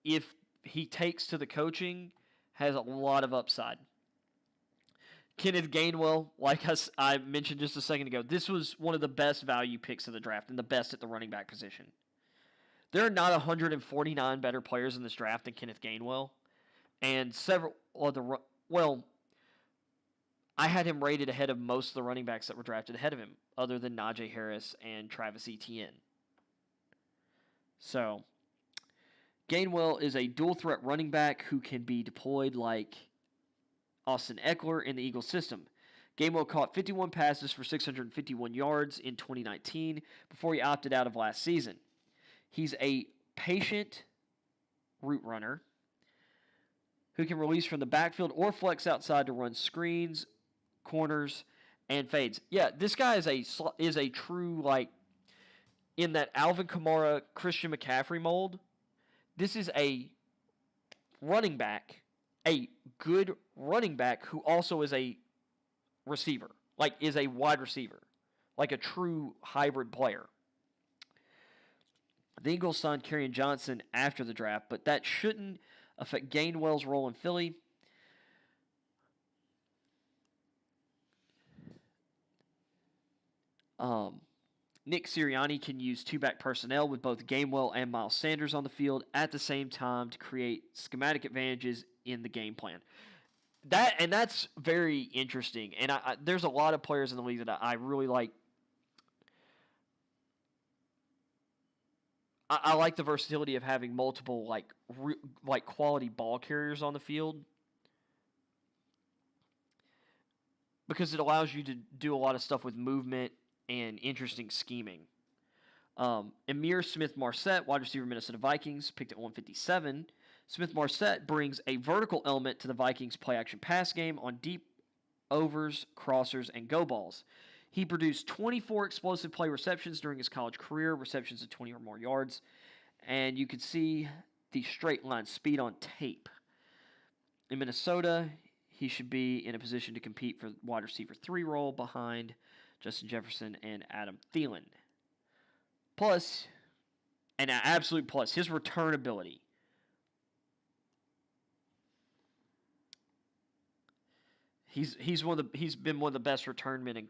if he takes to the coaching has a lot of upside. Kenneth Gainwell, like I mentioned just a second ago, this was one of the best value picks of the draft and the best at the running back position. There are not 149 better players in this draft than Kenneth Gainwell. And several other, I had him rated ahead of most of the running backs that were drafted ahead of him, other than Najee Harris and Travis Etienne. So, Gainwell is a dual-threat running back who can be deployed like Austin Eckler in the Eagles system. Gainwell caught 51 passes for 651 yards in 2019 before he opted out of last season. He's a patient route runner who can release from the backfield or flex outside to run screens, corners, and fades. Yeah, this guy is a true, like, in that Alvin Kamara, Christian McCaffrey mold. This is a running back, a good running back who also is a receiver, like is a wide receiver, like a true hybrid player. The Eagles signed Kerryon Johnson after the draft, but that shouldn't affect Gainwell's role in Philly. Nick Sirianni can use two-back personnel with both Gainwell and Miles Sanders on the field at the same time to create schematic advantages in the game plan. That's very interesting. And there's a lot of players in the league that I really like. I like the versatility of having multiple like quality ball carriers on the field, because it allows you to do a lot of stuff with movement and interesting scheming. Amir Smith-Marset, wide receiver, Minnesota Vikings, picked at 157. Smith-Marset brings a vertical element to the Vikings' play-action pass game on deep overs, crossers, and go balls. He produced 24 explosive play receptions during his college career, receptions of 20 or more yards, and you could see the straight line speed on tape. In Minnesota, he should be in a position to compete for wide receiver 3 role behind Justin Jefferson and Adam Thielen. Plus, an absolute plus, his return ability. He's been one of the best return men in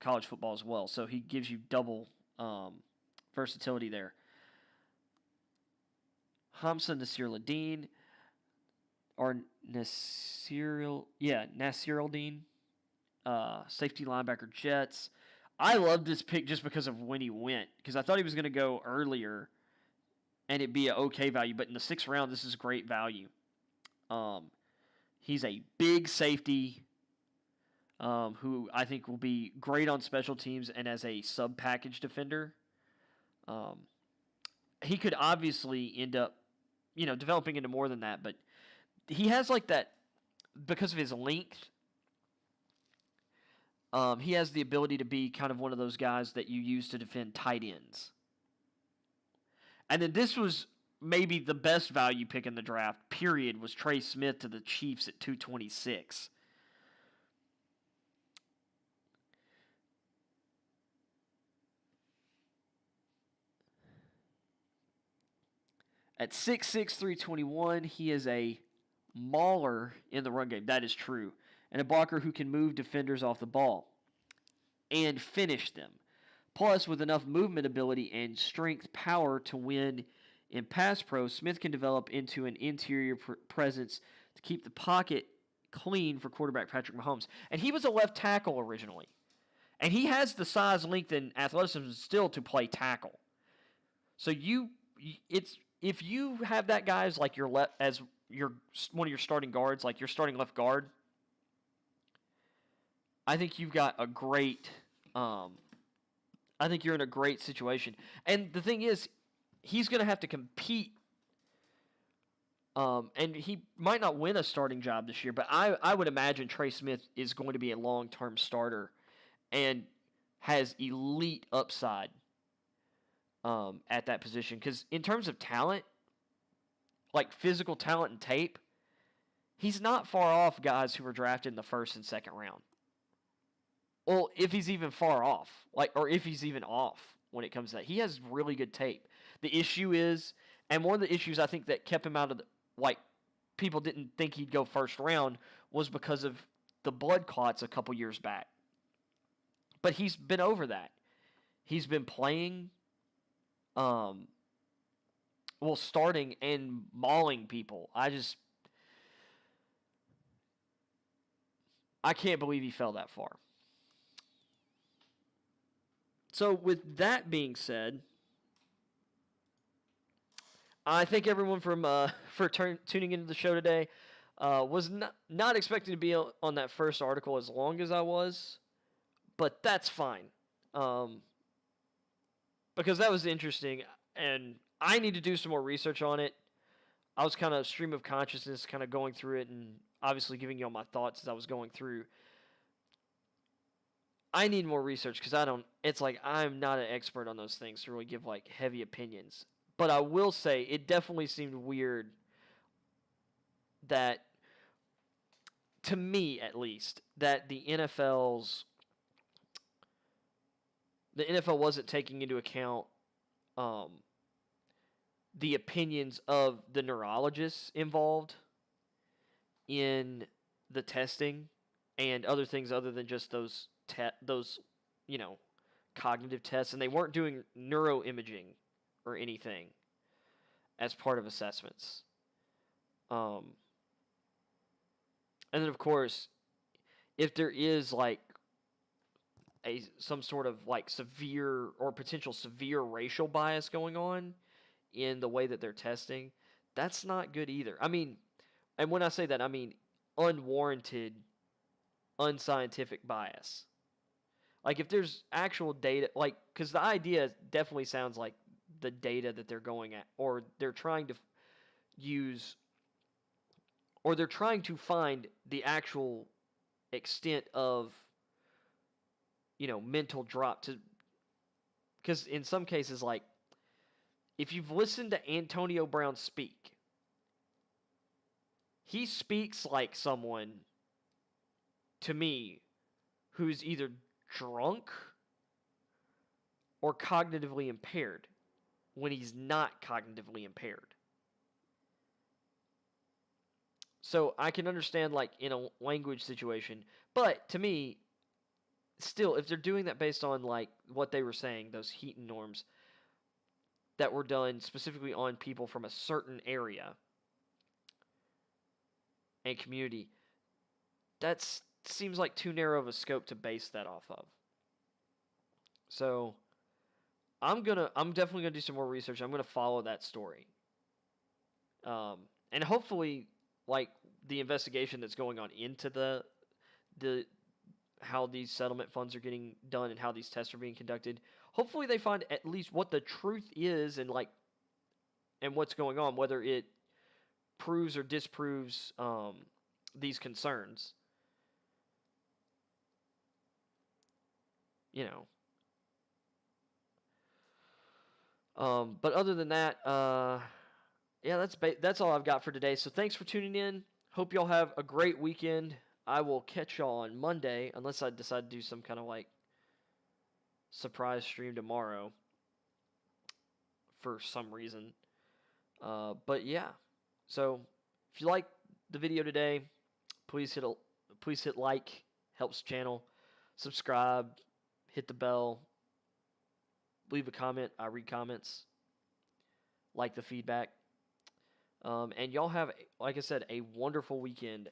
college football as well, so he gives you double versatility there. Hamza Nasir-Ladin, or Nasir-Ladin, safety linebacker, Jets. I love this pick just because of when he went, because I thought he was going to go earlier and it'd be an okay value, but in the 6th round, this is great value. He's a big safety who I think will be great on special teams and as a sub-package defender. He could obviously end up, developing into more than that, but he has like that, because of his length, he has the ability to be kind of one of those guys that you use to defend tight ends. And then this was maybe the best value pick in the draft, period, was Trey Smith to the Chiefs at 226. At 6'6", 321, he is a mauler in the run game. That is true. And a blocker who can move defenders off the ball and finish them. Plus, with enough movement ability and strength power to win in pass pro, Smith can develop into an interior presence to keep the pocket clean for quarterback Patrick Mahomes. And he was a left tackle originally. And he has the size, length, and athleticism still to play tackle. So if you have that guy as like one of your starting guards, like your starting left guard, I think you've got a great. I think you're in a great situation. And the thing is, he's going to have to compete. And he might not win a starting job this year, but I would imagine Trey Smith is going to be a long-term starter and has elite upside. at that position. Because in terms of talent, like physical talent and tape, he's not far off guys who were drafted in the first and second round. Well, if he's even far off, or if he's even off when it comes to that, he has really good tape. The issue is, and one of the issues I think that kept him out of people didn't think he'd go first round was because of the blood clots a couple years back. But he's been over that. He's been playing, starting and mauling people. I can't believe he fell that far. So with that being said, I thank everyone for tuning into the show today. Was not expecting to be on that first article as long as I was, but that's fine. Because that was interesting, and I need to do some more research on it. I was kind of stream of consciousness, kind of going through it, and obviously giving you all my thoughts as I was going through. I need more research because I'm not an expert on those things to really give heavy opinions. But I will say it definitely seemed weird that, to me at least, that the NFL wasn't taking into account the opinions of the neurologists involved in the testing and other things other than just those cognitive tests, and they weren't doing neuroimaging or anything as part of assessments. And then of course, if there is some sort of severe or potential severe racial bias going on in the way that they're testing, that's not good either. I mean, and when I say that, I mean unwarranted, unscientific bias. If there's actual data, because the idea definitely sounds like the data that they're going at, or they're trying to use, or they're trying to find the actual extent of, mental drop to, because in some cases, if you've listened to Antonio Brown speak, he speaks like someone, to me, who's either drunk or cognitively impaired when he's not cognitively impaired. So I can understand in a language situation, but to me, still, if they're doing that based on what they were saying, those Heaton norms that were done specifically on people from a certain area and community, that seems like too narrow of a scope to base that off of. So I'm definitely gonna do some more research. I'm gonna follow that story, and hopefully, the investigation that's going on into the how these settlement funds are getting done and how these tests are being conducted. Hopefully, they find at least what the truth is and what's going on, whether it proves or disproves these concerns. But other than that, yeah, that's all I've got for today. So thanks for tuning in. Hope y'all have a great weekend. I will catch y'all on Monday, unless I decide to do some kind of surprise stream tomorrow for some reason. But yeah, so if you like the video today, please hit like, helps the channel. Subscribe, hit the bell, leave a comment. I read comments, like the feedback. And y'all have, like I said, a wonderful weekend.